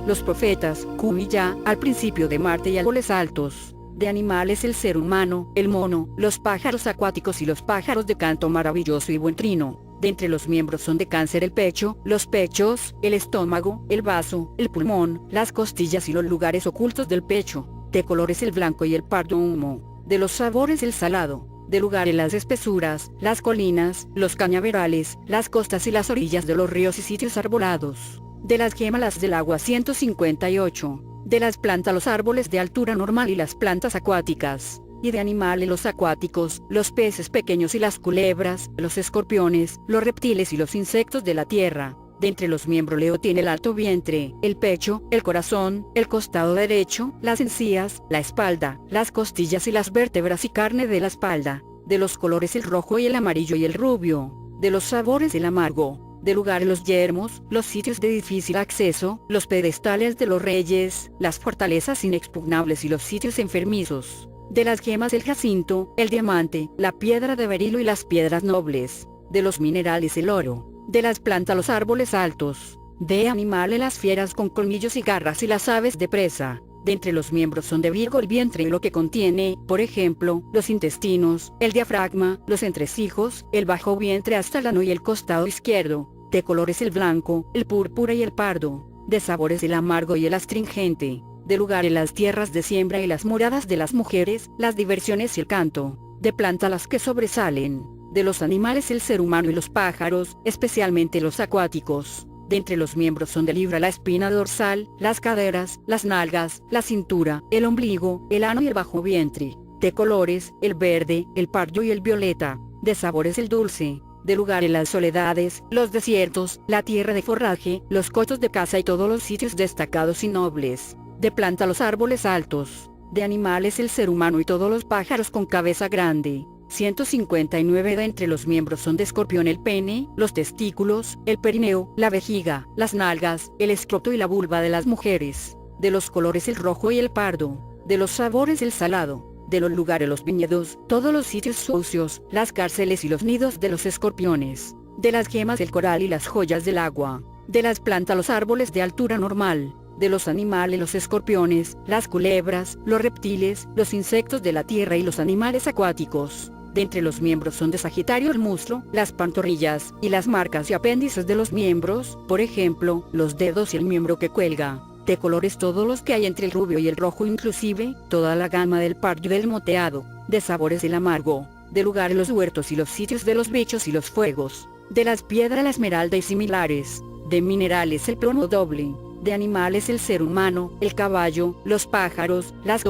Los profetas, Q y Ya, al principio de Marte y árboles altos. De animales el ser humano, el mono, los pájaros acuáticos y los pájaros de canto maravilloso y buen trino. De entre los miembros son de Cáncer el pecho, los pechos, el estómago, el vaso, el pulmón, las costillas y los lugares ocultos del pecho. De colores el blanco y el pardo humo. De los sabores el salado. De lugares las espesuras, las colinas, los cañaverales, las costas y las orillas de los ríos y sitios arbolados. De las gemas las del agua 158. De las plantas los árboles de altura normal y las plantas acuáticas. Y de animales los acuáticos, los peces pequeños y las culebras, los escorpiones, los reptiles y los insectos de la tierra. De entre los miembros Leo tiene el alto vientre, el pecho, el corazón, el costado derecho, las encías, la espalda, las costillas y las vértebras y carne de la espalda. De los colores el rojo y el amarillo y el rubio. De los sabores el amargo. De lugares los yermos, los sitios de difícil acceso, los pedestales de los reyes, las fortalezas inexpugnables y los sitios enfermizos. De las gemas el jacinto, el diamante, la piedra de berilo y las piedras nobles. De los minerales el oro. De las plantas los árboles altos. De animales las fieras con colmillos y garras y las aves de presa. De entre los miembros son de Virgo el vientre y lo que contiene, por ejemplo, los intestinos, el diafragma, los entresijos, el bajo vientre hasta el ano y el costado izquierdo. De colores el blanco, el púrpura y el pardo. De sabores el amargo y el astringente. De lugar en las tierras de siembra y las moradas de las mujeres, las diversiones y el canto. De planta las que sobresalen. De los animales el ser humano y los pájaros, especialmente los acuáticos. De entre los miembros son de Libra la espina dorsal, las caderas, las nalgas, la cintura, el ombligo, el ano y el bajo vientre. De colores, el verde, el pardo y el violeta. De sabores el dulce. De lugar en las soledades, los desiertos, la tierra de forraje, los cotos de caza y todos los sitios destacados y nobles. De planta los árboles altos. De animales el ser humano y todos los pájaros con cabeza grande. 159 De entre los miembros son de Escorpión el pene, los testículos, el perineo, la vejiga, las nalgas, el escroto y la vulva de las mujeres. De los colores el rojo y el pardo. De los sabores el salado. De los lugares los viñedos, todos los sitios sucios, las cárceles y los nidos de los escorpiones. De las gemas el coral y las joyas del agua. De las plantas los árboles de altura normal. De los animales los escorpiones, las culebras, los reptiles, los insectos de la tierra y los animales acuáticos. De entre los miembros son de Sagitario el muslo, las pantorrillas, y las marcas y apéndices de los miembros, por ejemplo, los dedos y el miembro que cuelga. De colores todos los que hay entre el rubio y el rojo, inclusive, toda la gama del pardo y del moteado. De sabores el amargo. De lugar los huertos y los sitios de los bichos y los fuegos. De las piedras la esmeralda y similares. De minerales el plomo doble. De animales el ser humano, el caballo, los pájaros, las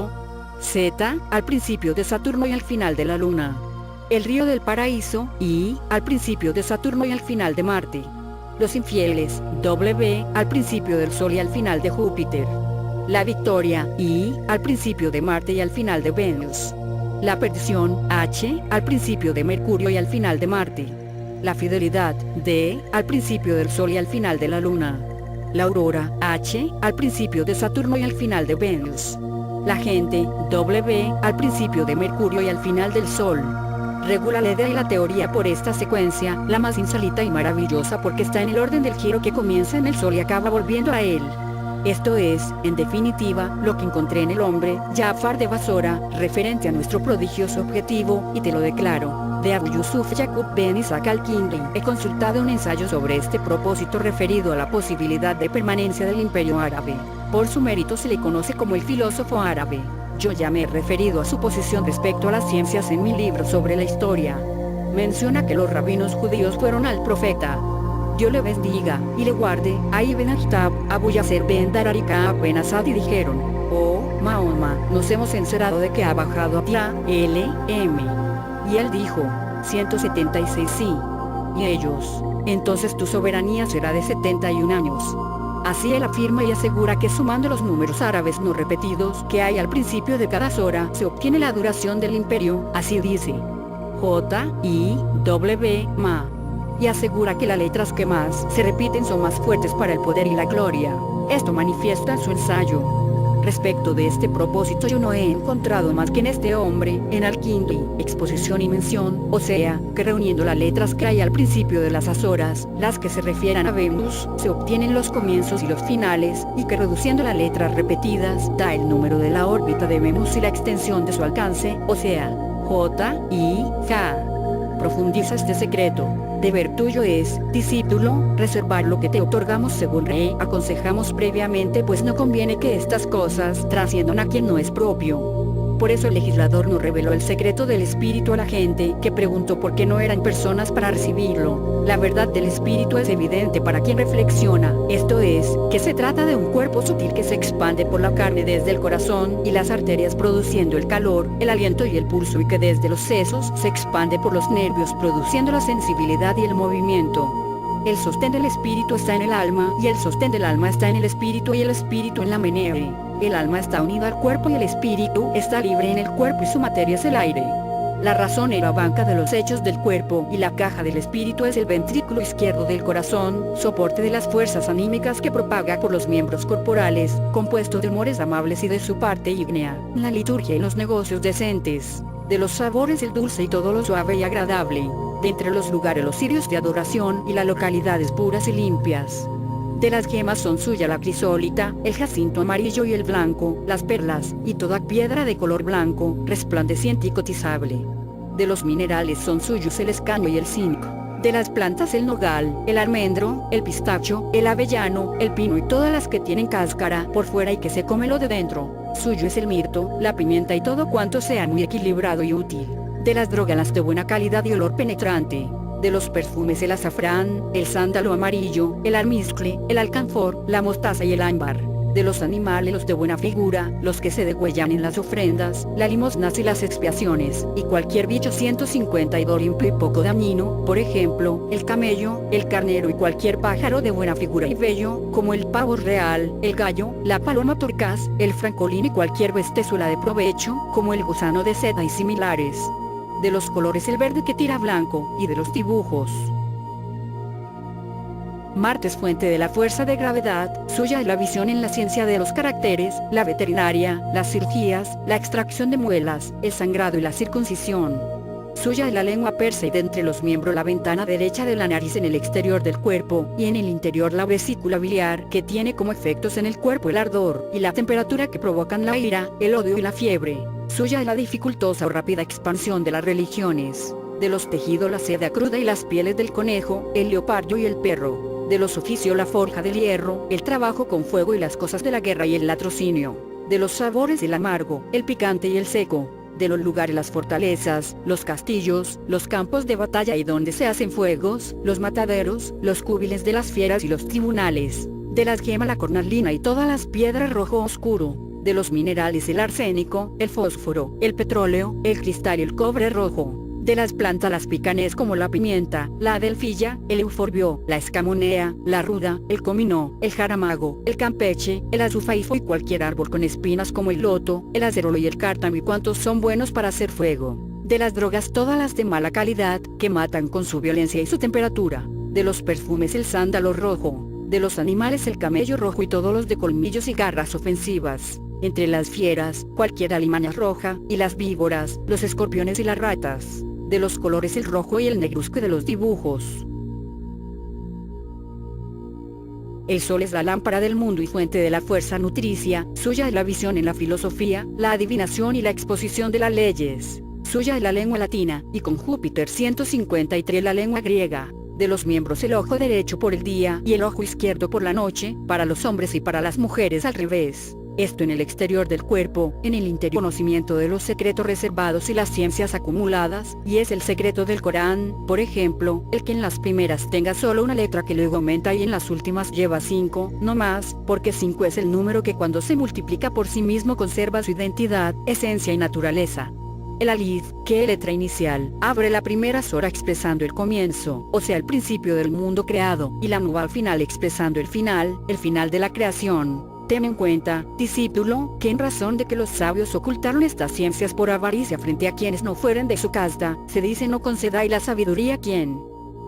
Z, al principio de Saturno y al final de la Luna. El río del paraíso, I, al principio de Saturno y al final de Marte. Los infieles, W, al principio del Sol y al final de Júpiter. La victoria, I, al principio de Marte y al final de Venus. La perdición, H, al principio de Mercurio y al final de Marte. La fidelidad, D, al principio del Sol y al final de la Luna. La aurora, H, al principio de Saturno y al final de Venus. La gente, W, al principio de Mercurio y al final del Sol. Regula la idea y la teoría por esta secuencia, la más insólita y maravillosa porque está en el orden del giro que comienza en el Sol y acaba volviendo a él. Esto es, en definitiva, lo que encontré en el hombre, Jafar de Basora, referente a nuestro prodigioso objetivo, y te lo declaro. De Abu Yusuf Yaqub Ben Isaac al-Kindi. He consultado un ensayo sobre este propósito referido a la posibilidad de permanencia del Imperio Árabe. Por su mérito se le conoce como el filósofo árabe. Yo ya me he referido a su posición respecto a las ciencias en mi libro sobre la historia. Menciona que los rabinos judíos fueron al profeta, Dios le bendiga y le guarde, a Ibn Akhtab, Abu Yasser Ben Darar y Ka'ab Ben Asad y dijeron: oh, Mahoma, nos hemos enterado de que ha bajado a tierra, LM. Y él dijo: 176 sí. Y ellos: entonces tu soberanía será de 71 años. Así él afirma y asegura que sumando los números árabes no repetidos que hay al principio de cada sora se obtiene la duración del imperio, así dice J-I-W Ma. Y asegura que las letras que más se repiten son más fuertes para el poder y la gloria. Esto manifiesta en su ensayo. Respecto de este propósito yo no he encontrado más que en este hombre, en Al-Kindi, exposición y mención, o sea, que reuniendo las letras que hay al principio de las azoras, las que se refieran a Venus, se obtienen los comienzos y los finales, y que reduciendo las letras repetidas, da el número de la órbita de Venus y la extensión de su alcance, o sea, J-I-K. Profundiza este secreto. Deber tuyo es, discípulo, reservar lo que te otorgamos según aconsejamos previamente, pues no conviene que estas cosas trasciendan a quien no es propio. Por eso el legislador no reveló el secreto del espíritu a la gente, que preguntó por qué no eran personas para recibirlo. La verdad del espíritu es evidente para quien reflexiona, esto es, que se trata de un cuerpo sutil que se expande por la carne desde el corazón y las arterias produciendo el calor, el aliento y el pulso, y que desde los sesos se expande por los nervios produciendo la sensibilidad y el movimiento. El sostén del espíritu está en el alma, y el sostén del alma está en el espíritu, y el espíritu en la mente. El alma está unida al cuerpo y el espíritu está libre en el cuerpo y su materia es el aire. La razón es la banca de los hechos del cuerpo y la caja del espíritu es el ventrículo izquierdo del corazón, soporte de las fuerzas anímicas que propaga por los miembros corporales, compuesto de humores amables y de su parte ígnea, la liturgia y los negocios decentes, de los sabores el dulce y todo lo suave y agradable, de entre los lugares los cirios de adoración y las localidades puras y limpias. De las gemas son suya la crisólita, el jacinto amarillo y el blanco, las perlas, y toda piedra de color blanco, resplandeciente y cotizable. De los minerales son suyos el escaño y el zinc. De las plantas el nogal, el almendro, el pistacho, el avellano, el pino y todas las que tienen cáscara por fuera y que se come lo de dentro. Suyo es el mirto, la pimienta y todo cuanto sea muy equilibrado y útil. De las drogas las de buena calidad y olor penetrante. De los perfumes el azafrán, el sándalo amarillo, el almizcle, el alcanfor, la mostaza y el ámbar. De los animales los de buena figura, los que se degüellan en las ofrendas, las limosnas y las expiaciones, y cualquier bicho 152 limpio y poco dañino, por ejemplo, el camello, el carnero y cualquier pájaro de buena figura y bello, como el pavo real, el gallo, la paloma turcaz, el francolín y cualquier bestezuela de provecho, como el gusano de seda y similares. De los colores el verde que tira blanco, y de los dibujos. Marte es fuente de la fuerza de gravedad, suya es la visión en la ciencia de los caracteres, la veterinaria, las cirugías, la extracción de muelas, el sangrado y la circuncisión. Suya es la lengua persa y de entre los miembros la ventana derecha de la nariz en el exterior del cuerpo, y en el interior la vesícula biliar, que tiene como efectos en el cuerpo el ardor, y la temperatura que provocan la ira, el odio y la fiebre. Suya es la dificultosa o rápida expansión de las religiones. De los tejidos la seda cruda y las pieles del conejo, el leopardo y el perro. De los oficios la forja del hierro, el trabajo con fuego y las cosas de la guerra y el latrocinio. De los sabores el amargo, el picante y el seco. De los lugares las fortalezas, los castillos, los campos de batalla y donde se hacen fuegos, los mataderos, los cúbiles de las fieras y los tribunales. De las gemas la cornalina y todas las piedras rojo oscuro. De los minerales el arsénico, el fósforo, el petróleo, el cristal y el cobre rojo. De las plantas las picanes como la pimienta, la adelfilla, el euforbio, la escamonea, la ruda, el comino, el jaramago, el campeche, el azufaifo y cualquier árbol con espinas como el loto, el acerolo y el cártamo y cuantos son buenos para hacer fuego. De las drogas todas las de mala calidad, que matan con su violencia y su temperatura. De los perfumes el sándalo rojo. De los animales el camello rojo y todos los de colmillos y garras ofensivas. Entre las fieras, cualquier alimaña roja, y las víboras, los escorpiones y las ratas. De los colores el rojo y el negruzco de los dibujos. El sol es la lámpara del mundo y fuente de la fuerza nutricia, suya es la visión en la filosofía, la adivinación y la exposición de las leyes. Suya es la lengua latina, y con Júpiter 153 la lengua griega. De los miembros el ojo derecho por el día y el ojo izquierdo por la noche, para los hombres y para las mujeres al revés. Esto en el exterior del cuerpo, en el interior conocimiento de los secretos reservados y las ciencias acumuladas, y es el secreto del Corán, por ejemplo, el que en las primeras tenga solo una letra que luego aumenta y en las últimas lleva 5, no más, porque 5 es el número que cuando se multiplica por sí mismo conserva su identidad, esencia y naturaleza. El alif, que es letra inicial, abre la primera sora expresando el comienzo, o sea el principio del mundo creado, y la nub al final expresando el final de la creación. Ten en cuenta, discípulo, que en razón de que los sabios ocultaron estas ciencias por avaricia frente a quienes no fueren de su casta, se dice no concedáis la sabiduría a quien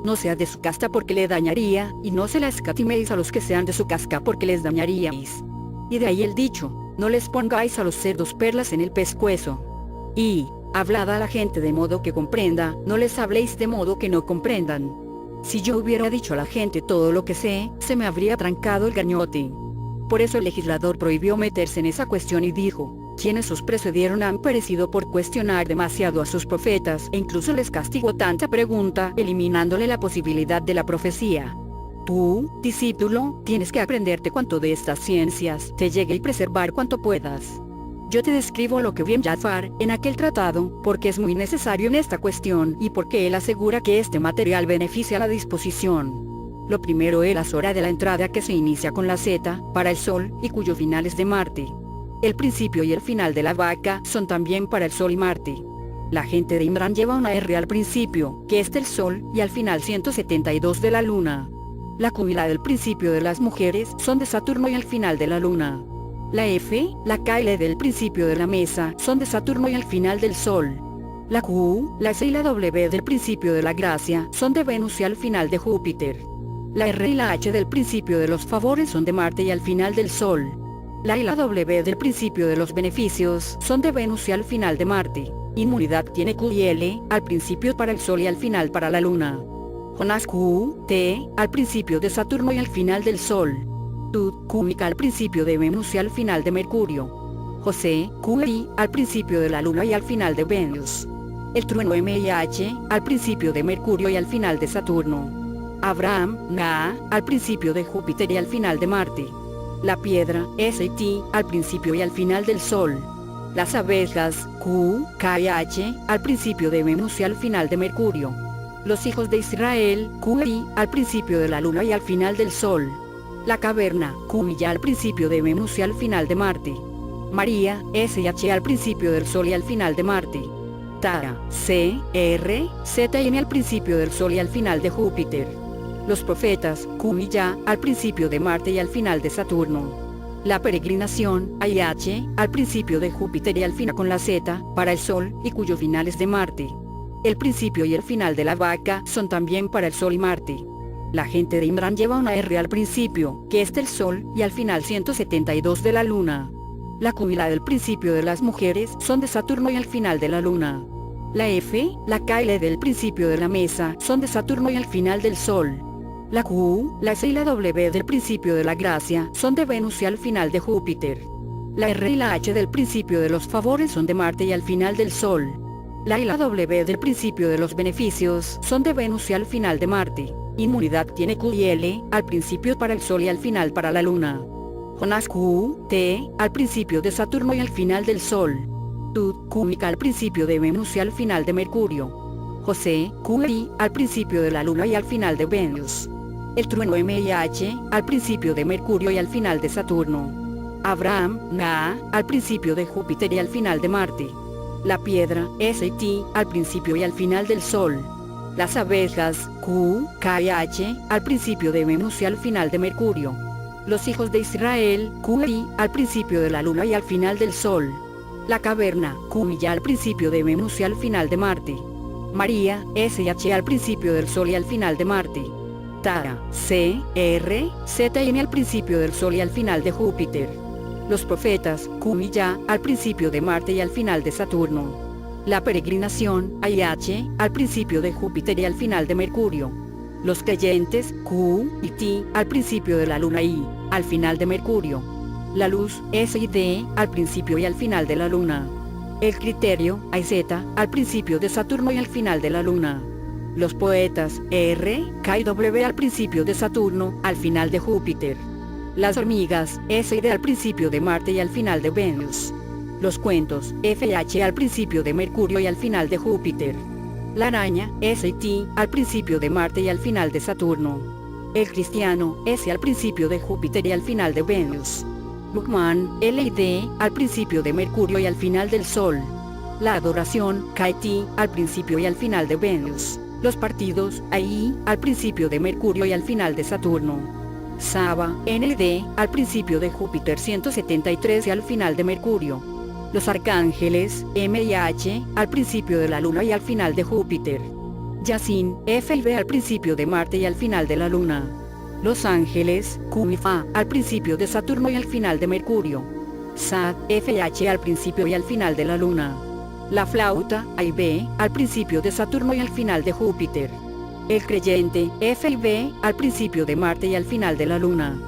no sea de su casta porque le dañaría, y no se la escatiméis a los que sean de su casta porque les dañaríais. Y de ahí el dicho, no les pongáis a los cerdos perlas en el pescuezo. Y, hablad a la gente de modo que comprenda, no les habléis de modo que no comprendan. Si yo hubiera dicho a la gente todo lo que sé, se me habría trancado el gañote. Por eso el legislador prohibió meterse en esa cuestión y dijo, quienes os precedieron han perecido por cuestionar demasiado a sus profetas, e incluso les castigó tanta pregunta, eliminándole la posibilidad de la profecía. Tú, discípulo, tienes que aprenderte cuanto de estas ciencias te llegue y preservar cuanto puedas. Yo te describo lo que vi en Jafar, en aquel tratado, porque es muy necesario en esta cuestión y porque él asegura que este material beneficia la disposición. Lo primero es la hora de la entrada que se inicia con la Z, para el Sol, y cuyo final es de Marte. El principio y el final de la vaca son también para el Sol y Marte. La gente de Imran lleva una R al principio, que es del Sol, y al final 172 de la Luna. La Q y la del principio de las mujeres son de Saturno y al final de la Luna. La F, la K y la del principio de la mesa son de Saturno y al final del Sol. La Q, la S y la W del principio de la gracia son de Venus y al final de Júpiter. La R y la H del principio de los favores son de Marte y al final del Sol. La I y la W del principio de los beneficios son de Venus y al final de Marte. Inmunidad tiene Q y L, al principio para el Sol y al final para la Luna. Jonás Q, T, al principio de Saturno y al final del Sol. Tut, Q, Mica al principio de Venus y al final de Mercurio. José, Q, I, al principio de la Luna y al final de Venus. El trueno M y H, al principio de Mercurio y al final de Saturno. Abraham, Ga, al principio de Júpiter y al final de Marte. La piedra, S y T, al principio y al final del Sol. Las abejas, Q, K y H, al principio de Venus y al final de Mercurio. Los hijos de Israel, Q y I, al principio de la Luna y al final del Sol. La caverna, Q y Y al principio de Venus y al final de Marte. María, S y H al principio del Sol y al final de Marte. Tara, C, R, Z y N al principio del Sol y al final de Júpiter. Los profetas, Q y Ya, al principio de Marte y al final de Saturno. La peregrinación, A y H, al principio de Júpiter y al final con la Z, para el Sol, y cuyo final es de Marte. El principio y el final de la vaca son también para el Sol y Marte. La gente de Imran lleva una R al principio, que es del Sol, y al final 172 de la Luna. La Q y la del principio de las mujeres son de Saturno y al final de la Luna. La F, la K y la del principio de la mesa son de Saturno y al final del Sol. La Q, la S y la W del principio de la gracia son de Venus y al final de Júpiter. La R y la H del principio de los favores son de Marte y al final del Sol. La I y la W del principio de los beneficios son de Venus y al final de Marte. Inmunidad tiene Q y L, al principio para el Sol y al final para la Luna. Jonás Q, T, al principio de Saturno y al final del Sol. Tut, Q, Mica al principio de Venus y al final de Mercurio. José, Q, I, al principio de la Luna y al final de Venus. El trueno M y H, al principio de Mercurio y al final de Saturno. Abraham, Ga, al principio de Júpiter y al final de Marte. La piedra, S y T, al principio y al final del Sol. Las abejas, Q, K y H, al principio de Venus y al final de Mercurio. Los hijos de Israel, Q y I, al principio de la Luna y al final del Sol. La caverna, Q y Y al principio de Venus y al final de Marte. María, S y H al principio del Sol y al final de Marte. Tara, C, R, Z y N al principio del Sol y al final de Júpiter. Los profetas, Q y Ya, al principio de Marte y al final de Saturno. La peregrinación, A y H, al principio de Júpiter y al final de Mercurio. Los creyentes, Q y T, al principio de la Luna y, al final de Mercurio. La luz, S y D, al principio y al final de la Luna. El criterio, A y Z, al principio de Saturno y al final de la Luna. Los poetas, R, K y W al principio de Saturno, al final de Júpiter. Las hormigas, S y D al principio de Marte y al final de Venus. Los cuentos, F y H al principio de Mercurio y al final de Júpiter. La araña, S y T, al principio de Marte y al final de Saturno. El cristiano, S al principio de Júpiter y al final de Venus. Bukman, L y D, al principio de Mercurio y al final del Sol. La adoración, K y T, al principio y al final de Venus. Los partidos, A y I, al principio de Mercurio y al final de Saturno. Saba, N y D, al principio de Júpiter 173 y al final de Mercurio. Los arcángeles, M y H, al principio de la Luna y al final de Júpiter. Yasin, F y B al principio de Marte y al final de la Luna. Los ángeles, Q y Fa, al principio de Saturno y al final de Mercurio. Sad, F y H al principio y al final de la Luna. La flauta, A y B, al principio de Saturno y al final de Júpiter. El creyente, F y B, al principio de Marte y al final de la Luna.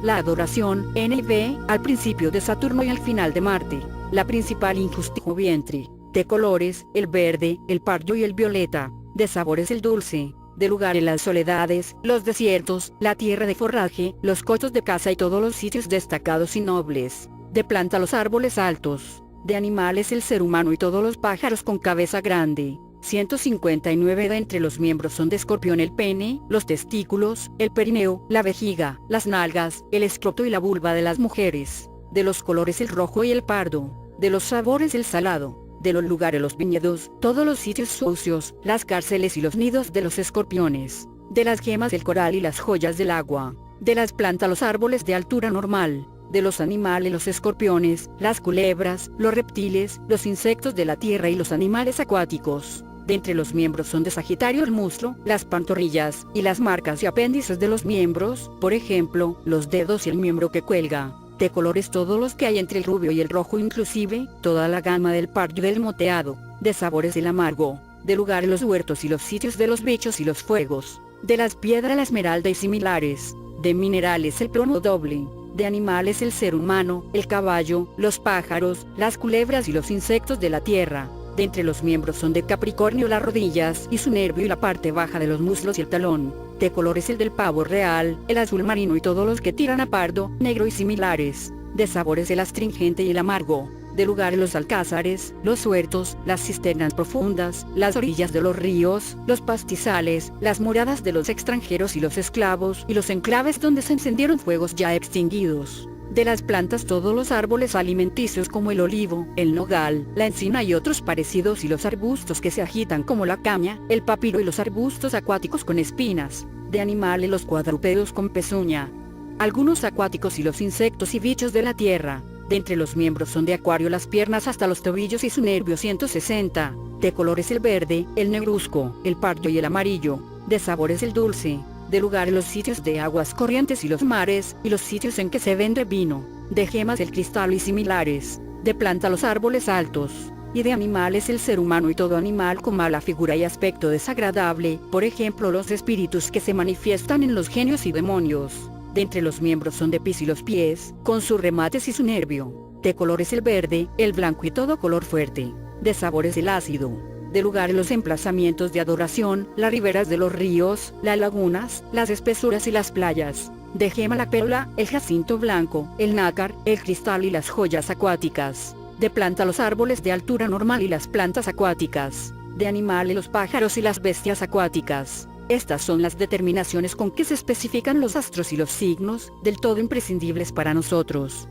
La adoración, N y B, al principio de Saturno y al final de Marte. La principal injusticia vientre. De colores, el verde, el pardo y el violeta. De sabores el dulce. De lugares las soledades, los desiertos, la tierra de forraje, los cotos de caza y todos los sitios destacados y nobles. De planta los árboles altos. De animales el ser humano y todos los pájaros con cabeza grande. 159 de entre los miembros son de escorpión el pene, los testículos, el perineo, la vejiga, las nalgas, el escroto y la vulva de las mujeres. De los colores el rojo y el pardo. De los sabores el salado. De los lugares los viñedos, todos los sitios sucios, las cárceles y los nidos de los escorpiones. De las gemas el coral y las joyas del agua. De las plantas los árboles de altura normal. De los animales los escorpiones, las culebras, los reptiles, los insectos de la tierra y los animales acuáticos. De entre los miembros son de Sagitario el muslo, las pantorrillas, y las marcas y apéndices de los miembros, por ejemplo, los dedos y el miembro que cuelga. De colores todos los que hay entre el rubio y el rojo, inclusive, toda la gama del pardo y del moteado. De sabores el amargo. De lugares los huertos y los sitios de los bichos y los fuegos. De las piedras la esmeralda y similares. De minerales el plomo doble. De animales el ser humano, el caballo, los pájaros, las culebras y los insectos de la tierra. De entre los miembros son de Capricornio las rodillas y su nervio y la parte baja de los muslos y el talón. De colores el del pavo real, el azul marino y todos los que tiran a pardo, negro y similares. De sabores el astringente y el amargo. De lugares los alcázares, los huertos, las cisternas profundas, las orillas de los ríos, los pastizales, las moradas de los extranjeros y los esclavos, y los enclaves donde se encendieron fuegos ya extinguidos. De las plantas todos los árboles alimenticios como el olivo, el nogal, la encina y otros parecidos y los arbustos que se agitan como la caña, el papiro y los arbustos acuáticos con espinas. De animales los cuadrúpedos con pezuña. Algunos acuáticos y los insectos y bichos de la tierra. De entre los miembros son de acuario las piernas hasta los tobillos y su nervio 160. De colores el verde, el negruzco, el pardo y el amarillo. De sabores el dulce. De lugares los sitios de aguas corrientes y los mares, y los sitios en que se vende vino. De gemas el cristal y similares. De planta los árboles altos. Y de animales el ser humano y todo animal con mala figura y aspecto desagradable, por ejemplo los espíritus que se manifiestan en los genios y demonios. De entre los miembros son de pis y los pies, con sus remates y su nervio. De colores el verde, el blanco y todo color fuerte. De sabores el ácido. De lugares los emplazamientos de adoración, las riberas de los ríos, las lagunas, las espesuras y las playas. De gema la perla, el jacinto blanco, el nácar, el cristal y las joyas acuáticas. De planta los árboles de altura normal y las plantas acuáticas. De animales los pájaros y las bestias acuáticas. Estas son las determinaciones con que se especifican los astros y los signos, del todo imprescindibles para nosotros.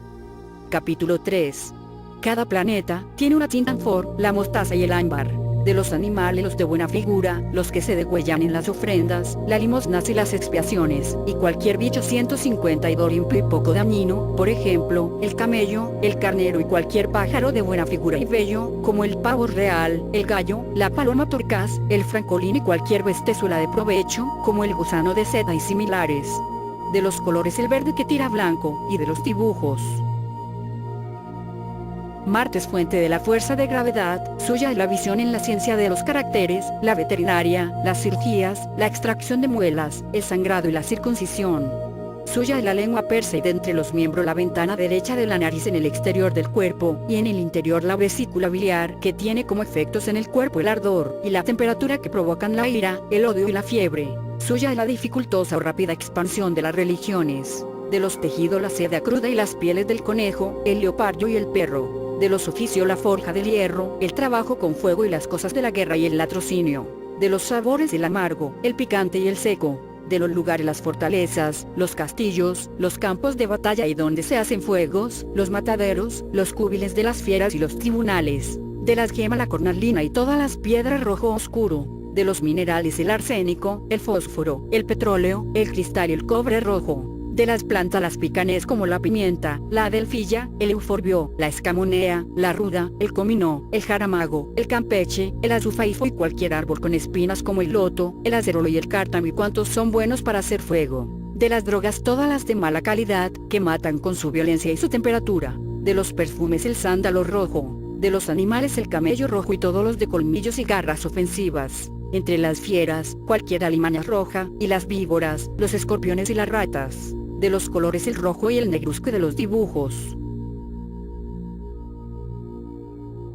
Capítulo 3. Cada planeta tiene una tinta anfor, la mostaza y el ámbar. De los animales los de buena figura, los que se degüellan en las ofrendas, las limosnas y las expiaciones, y cualquier bicho 152 limpio y poco dañino, por ejemplo, el camello, el carnero y cualquier pájaro de buena figura y bello, como el pavo real, el gallo, la paloma turcaz, el francolín y cualquier bestezuela de provecho, como el gusano de seda y similares. De los colores el verde que tira blanco, y de los dibujos. Marte es fuente de la fuerza de gravedad, suya es la visión en la ciencia de los caracteres, la veterinaria, las cirugías, la extracción de muelas, el sangrado y la circuncisión. Suya es la lengua persa y de entre los miembros la ventana derecha de la nariz en el exterior del cuerpo, y en el interior la vesícula biliar, que tiene como efectos en el cuerpo el ardor, y la temperatura que provocan la ira, el odio y la fiebre. Suya es la dificultosa o rápida expansión de las religiones. De los tejidos la seda cruda y las pieles del conejo, el leopardo y el perro. De los oficios la forja del hierro, el trabajo con fuego y las cosas de la guerra y el latrocinio. De los sabores el amargo, el picante y el seco. De los lugares las fortalezas, los castillos, los campos de batalla y donde se hacen fuegos, los mataderos, los cúbiles de las fieras y los tribunales. De las gemas la cornalina y todas las piedras rojo oscuro. De los minerales el arsénico, el fósforo, el petróleo, el cristal y el cobre rojo. De las plantas las picanes como la pimienta, la adelfilla, el euforbio, la escamonea, la ruda, el comino, el jaramago, el campeche, el azufaifo y cualquier árbol con espinas como el loto, el acerolo y el cártamo y cuantos son buenos para hacer fuego. De las drogas todas las de mala calidad, que matan con su violencia y su temperatura. De los perfumes el sándalo rojo. De los animales el camello rojo y todos los de colmillos y garras ofensivas. Entre las fieras, cualquier alimaña roja, y las víboras, los escorpiones y las ratas. De los colores el rojo y el negruzco de los dibujos.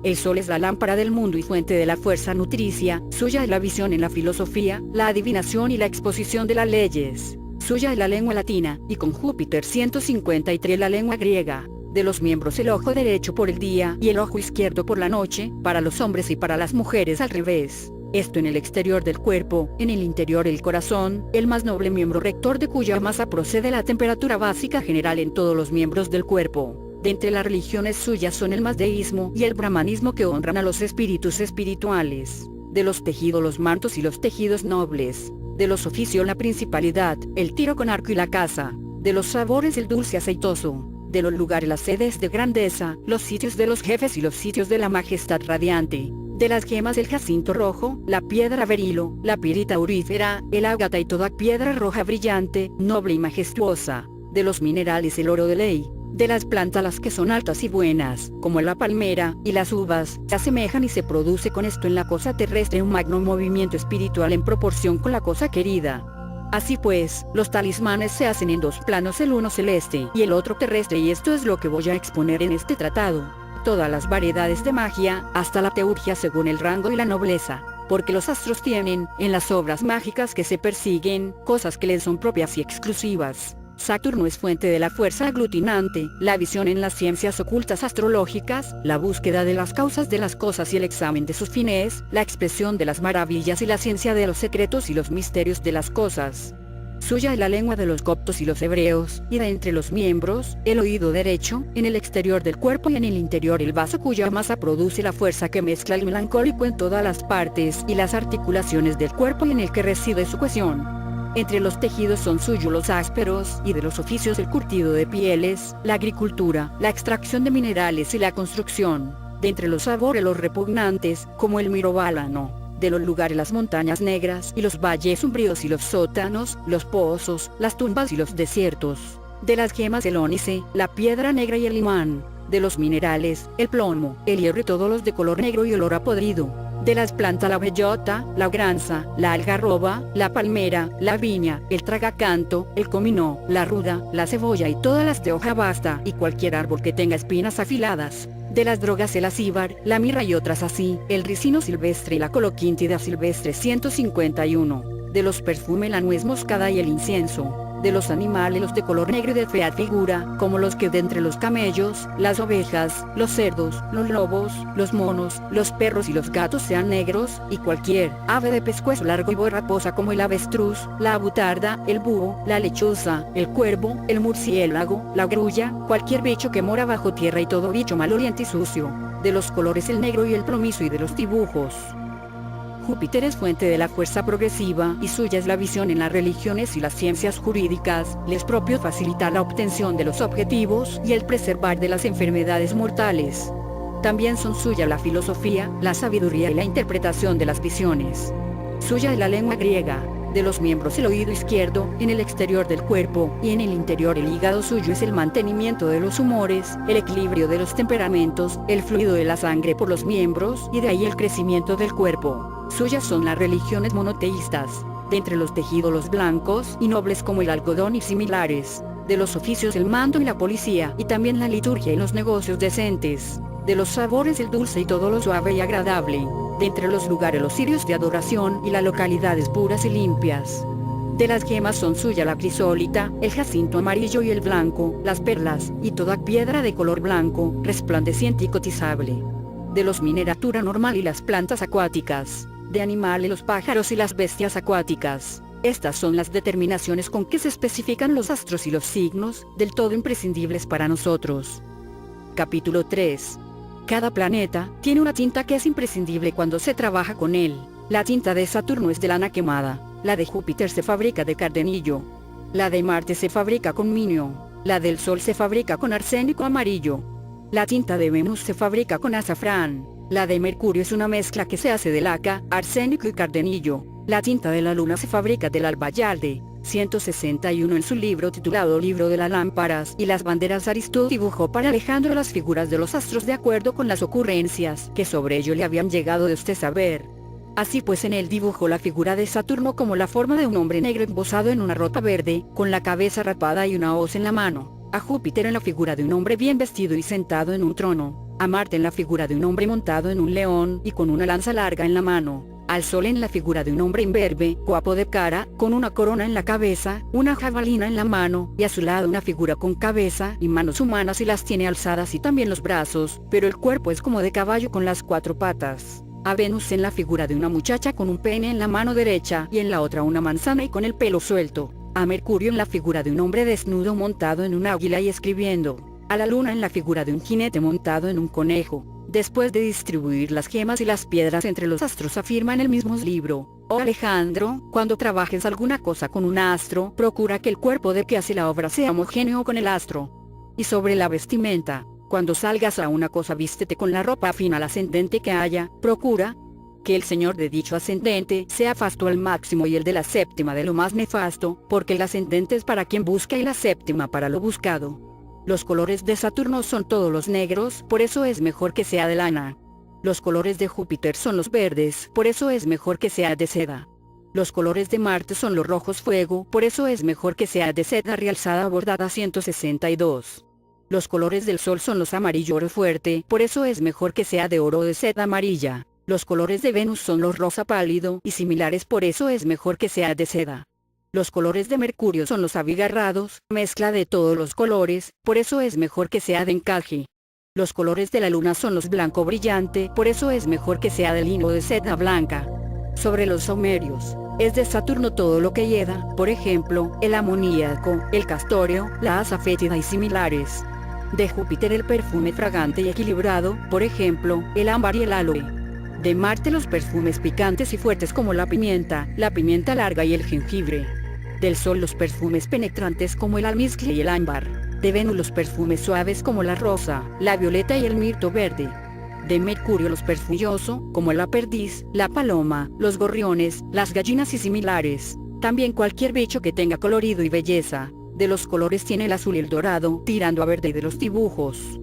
El sol es la lámpara del mundo y fuente de la fuerza nutricia, suya es la visión en la filosofía, la adivinación y la exposición de las leyes. Suya es la lengua latina, y con Júpiter 153 la lengua griega. De los miembros el ojo derecho por el día y el ojo izquierdo por la noche, para los hombres y para las mujeres al revés. Esto en el exterior del cuerpo, en el interior el corazón, el más noble miembro rector de cuya masa procede la temperatura básica general en todos los miembros del cuerpo. De entre las religiones suyas son el mazdeísmo y el brahmanismo que honran a los espíritus espirituales. De los tejidos los mantos y los tejidos nobles. De los oficios la principalidad, el tiro con arco y la caza. De los sabores el dulce aceitoso. De los lugares las sedes de grandeza, los sitios de los jefes y los sitios de la majestad radiante. De las gemas el jacinto rojo, la piedra berilo, la pirita aurífera, el ágata y toda piedra roja brillante, noble y majestuosa. De los minerales el oro de ley. De las plantas las que son altas y buenas, como la palmera, y las uvas, se asemejan y se produce con esto en la cosa terrestre un magno movimiento espiritual en proporción con la cosa querida. Así pues, los talismanes se hacen en dos planos, el uno celeste y el otro terrestre, y esto es lo que voy a exponer en este tratado. Todas las variedades de magia, hasta la teurgia según el rango y la nobleza, porque los astros tienen, en las obras mágicas que se persiguen, cosas que les son propias y exclusivas. Saturno es fuente de la fuerza aglutinante, la visión en las ciencias ocultas astrológicas, la búsqueda de las causas de las cosas y el examen de sus fines, la expresión de las maravillas y la ciencia de los secretos y los misterios de las cosas. Suya es la lengua de los coptos y los hebreos, y de entre los miembros, el oído derecho, en el exterior del cuerpo y en el interior el vaso cuya masa produce la fuerza que mezcla el melancólico en todas las partes y las articulaciones del cuerpo y en el que reside su cohesión. Entre los tejidos son suyos los ásperos, y de los oficios el curtido de pieles, la agricultura, la extracción de minerales y la construcción. De entre los sabores los repugnantes, como el mirobalano. De los lugares las montañas negras y los valles umbríos y los sótanos, los pozos, las tumbas y los desiertos. De las gemas el ónice, la piedra negra y el imán. De los minerales, el plomo, el hierro y todos los de color negro y olor a podrido. De las plantas la bellota, la granza, la algarroba, la palmera, la viña, el tragacanto, el comino, la ruda, la cebolla y todas las de hoja basta y cualquier árbol que tenga espinas afiladas. De las drogas el acíbar, la mirra y otras así, el ricino silvestre y la coloquíntida silvestre 151. De los perfumes la nuez moscada y el incienso. De los animales los de color negro y de fea figura, como los que de entre los camellos, las ovejas, los cerdos, los lobos, los monos, los perros y los gatos sean negros, y cualquier ave de pescuezo largo y raposa como el avestruz, la abutarda, el búho, la lechuza, el cuervo, el murciélago, la grulla, cualquier bicho que mora bajo tierra y todo bicho maloliente y sucio. De los colores el negro y el plomizo y de los dibujos. Júpiter es fuente de la fuerza progresiva y suya es la visión en las religiones y las ciencias jurídicas, les propio facilitar la obtención de los objetivos y el preservar de las enfermedades mortales. También son suya la filosofía, la sabiduría y la interpretación de las visiones. Suya es la lengua griega, de los miembros el oído izquierdo, en el exterior del cuerpo, y en el interior el hígado suyo es el mantenimiento de los humores, el equilibrio de los temperamentos, el fluido de la sangre por los miembros, y de ahí el crecimiento del cuerpo. Suyas son las religiones monoteístas, de entre los tejidos los blancos y nobles como el algodón y similares, de los oficios el mando y la policía, y también la liturgia y los negocios decentes, de los sabores el dulce y todo lo suave y agradable, de entre los lugares los cirios de adoración y las localidades puras y limpias. De las gemas son suya la crisólita, el jacinto amarillo y el blanco, las perlas, y toda piedra de color blanco, resplandeciente y cotizable. De los mineratura normal y las plantas acuáticas, de animales los pájaros y las bestias acuáticas. Estas son las determinaciones con que se especifican los astros y los signos, del todo imprescindibles para nosotros. Capítulo 3. Cada planeta tiene una tinta que es imprescindible cuando se trabaja con él. La tinta de Saturno es de lana quemada, la de Júpiter se fabrica de cardenillo, la de Marte se fabrica con minio, la del Sol se fabrica con arsénico amarillo, la tinta de Venus se fabrica con azafrán, la de Mercurio es una mezcla que se hace de laca, arsénico y cardenillo, la tinta de la Luna se fabrica del albayalde. 161 en su libro titulado Libro de las Lámparas y las Banderas Aristóteles dibujó para Alejandro las figuras de los astros de acuerdo con las ocurrencias que sobre ello le habían llegado de este saber. Así pues en él dibujó la figura de Saturno como la forma de un hombre negro embozado en una ropa verde, con la cabeza rapada y una hoz en la mano, a Júpiter en la figura de un hombre bien vestido y sentado en un trono, a Marte en la figura de un hombre montado en un león y con una lanza larga en la mano, al Sol en la figura de un hombre imberbe, guapo de cara, con una corona en la cabeza, una jabalina en la mano, y a su lado una figura con cabeza y manos humanas y las tiene alzadas y también los brazos, pero el cuerpo es como de caballo con las cuatro patas. A Venus en la figura de una muchacha con un pene en la mano derecha y en la otra una manzana y con el pelo suelto. A Mercurio en la figura de un hombre desnudo montado en un águila y escribiendo. A la Luna en la figura de un jinete montado en un conejo. Después de distribuir las gemas y las piedras entre los astros afirma en el mismo libro: oh Alejandro, cuando trabajes alguna cosa con un astro, procura que el cuerpo de que hace la obra sea homogéneo con el astro. Y sobre la vestimenta, cuando salgas a una cosa vístete con la ropa afín al ascendente que haya, procura que el señor de dicho ascendente sea fasto al máximo y el de la séptima de lo más nefasto, porque el ascendente es para quien busca y la séptima para lo buscado. Los colores de Saturno son todos los negros, por eso es mejor que sea de lana. Los colores de Júpiter son los verdes, por eso es mejor que sea de seda. Los colores de Marte son los rojos fuego, por eso es mejor que sea de seda realzada bordada 162. Los colores del Sol son los amarillo oro fuerte, por eso es mejor que sea de oro de seda amarilla. Los colores de Venus son los rosa pálido y similares, por eso es mejor que sea de seda. Los colores de Mercurio son los abigarrados, mezcla de todos los colores, por eso es mejor que sea de encaje. Los colores de la Luna son los blanco brillante, por eso es mejor que sea de lino de seda blanca. Sobre los sumerios, es de Saturno todo lo que lleva, por ejemplo, el amoníaco, el castorio, la asa fétida y similares. De Júpiter el perfume fragante y equilibrado, por ejemplo, el ámbar y el aloe. De Marte los perfumes picantes y fuertes como la pimienta larga y el jengibre. Del Sol los perfumes penetrantes como el almizcle y el ámbar. De Venus los perfumes suaves como la rosa, la violeta y el mirto verde. De Mercurio los perfumiosos, como la perdiz, la paloma, los gorriones, las gallinas y similares. También cualquier bicho que tenga colorido y belleza. De los colores tiene el azul y el dorado, tirando a verde. De los dibujos,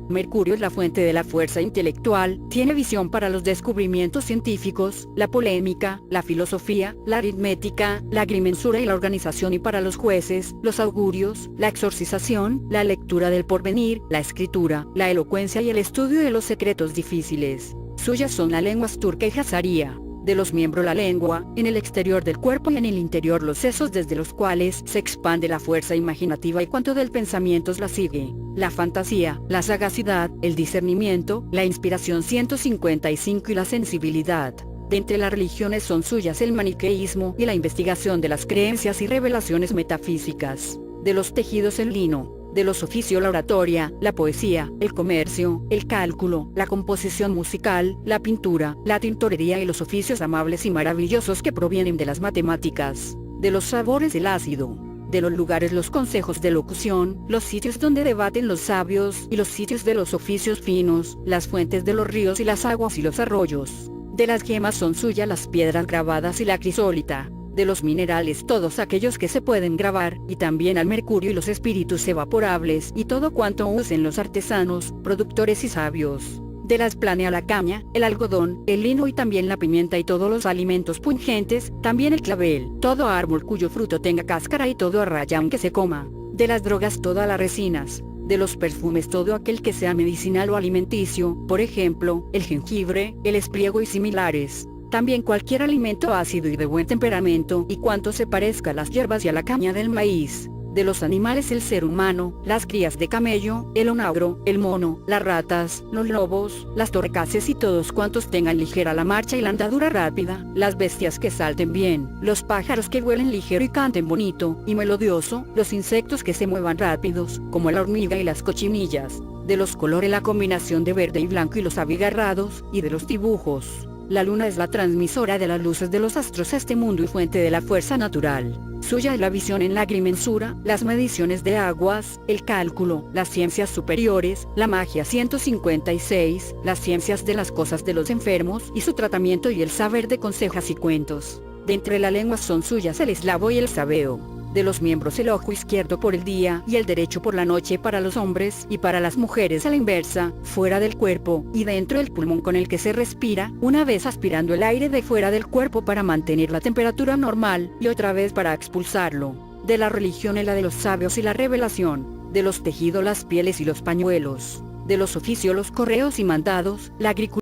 Mercurio es la fuente de la fuerza intelectual, tiene visión para los descubrimientos científicos, la polémica, la filosofía, la aritmética, la agrimensura y la organización, y para los jueces, los augurios, la exorcización, la lectura del porvenir, la escritura, la elocuencia y el estudio de los secretos difíciles. Suyas son las lenguas turca y jazaría. De los miembros la lengua, en el exterior del cuerpo y en el interior los sesos desde los cuales se expande la fuerza imaginativa y cuanto del pensamiento la sigue. La fantasía, la sagacidad, el discernimiento, la inspiración 155 y la sensibilidad. De entre las religiones son suyas el maniqueísmo y la investigación de las creencias y revelaciones metafísicas. De los tejidos el lino. De los oficios la oratoria, la poesía, el comercio, el cálculo, la composición musical, la pintura, la tintorería y los oficios amables y maravillosos que provienen de las matemáticas. De los sabores el ácido. De los lugares los consejos de locución, los sitios donde debaten los sabios y los sitios de los oficios finos, las fuentes de los ríos y las aguas y los arroyos. De las gemas son suyas las piedras grabadas y la crisólita. De los minerales todos aquellos que se pueden grabar, y también al mercurio y los espíritus evaporables y todo cuanto usen los artesanos, productores y sabios. De las planea la caña, el algodón, el lino y también la pimienta y todos los alimentos pungentes, también el clavel, todo árbol cuyo fruto tenga cáscara y todo arrayán que se coma. De las drogas todas las resinas. De los perfumes todo aquel que sea medicinal o alimenticio, por ejemplo, el jengibre, el espriego y similares. También cualquier alimento ácido y de buen temperamento, y cuanto se parezca a las hierbas y a la caña del maíz. De los animales el ser humano, las crías de camello, el onagro, el mono, las ratas, los lobos, las torcaces y todos cuantos tengan ligera la marcha y la andadura rápida, las bestias que salten bien, los pájaros que vuelen ligero y canten bonito y melodioso, los insectos que se muevan rápidos, como la hormiga y las cochinillas. De los colores la combinación de verde y blanco y los abigarrados, y de los dibujos. La luna es la transmisora de las luces de los astros a este mundo y fuente de la fuerza natural. Suya es la visión en la agrimensura, las mediciones de aguas, el cálculo, las ciencias superiores, la magia 156, las ciencias de las cosas de los enfermos y su tratamiento y el saber de consejas y cuentos. De entre las lenguas son suyas el eslavo y el sabeo. De los miembros el ojo izquierdo por el día y el derecho por la noche para los hombres y para las mujeres a la inversa, fuera del cuerpo y dentro del pulmón con el que se respira, una vez aspirando el aire de fuera del cuerpo para mantener la temperatura normal y otra vez para expulsarlo. De la religión la de los sabios y la revelación. De los tejidos las pieles y los pañuelos. De los oficios los correos y mandados, la agricultura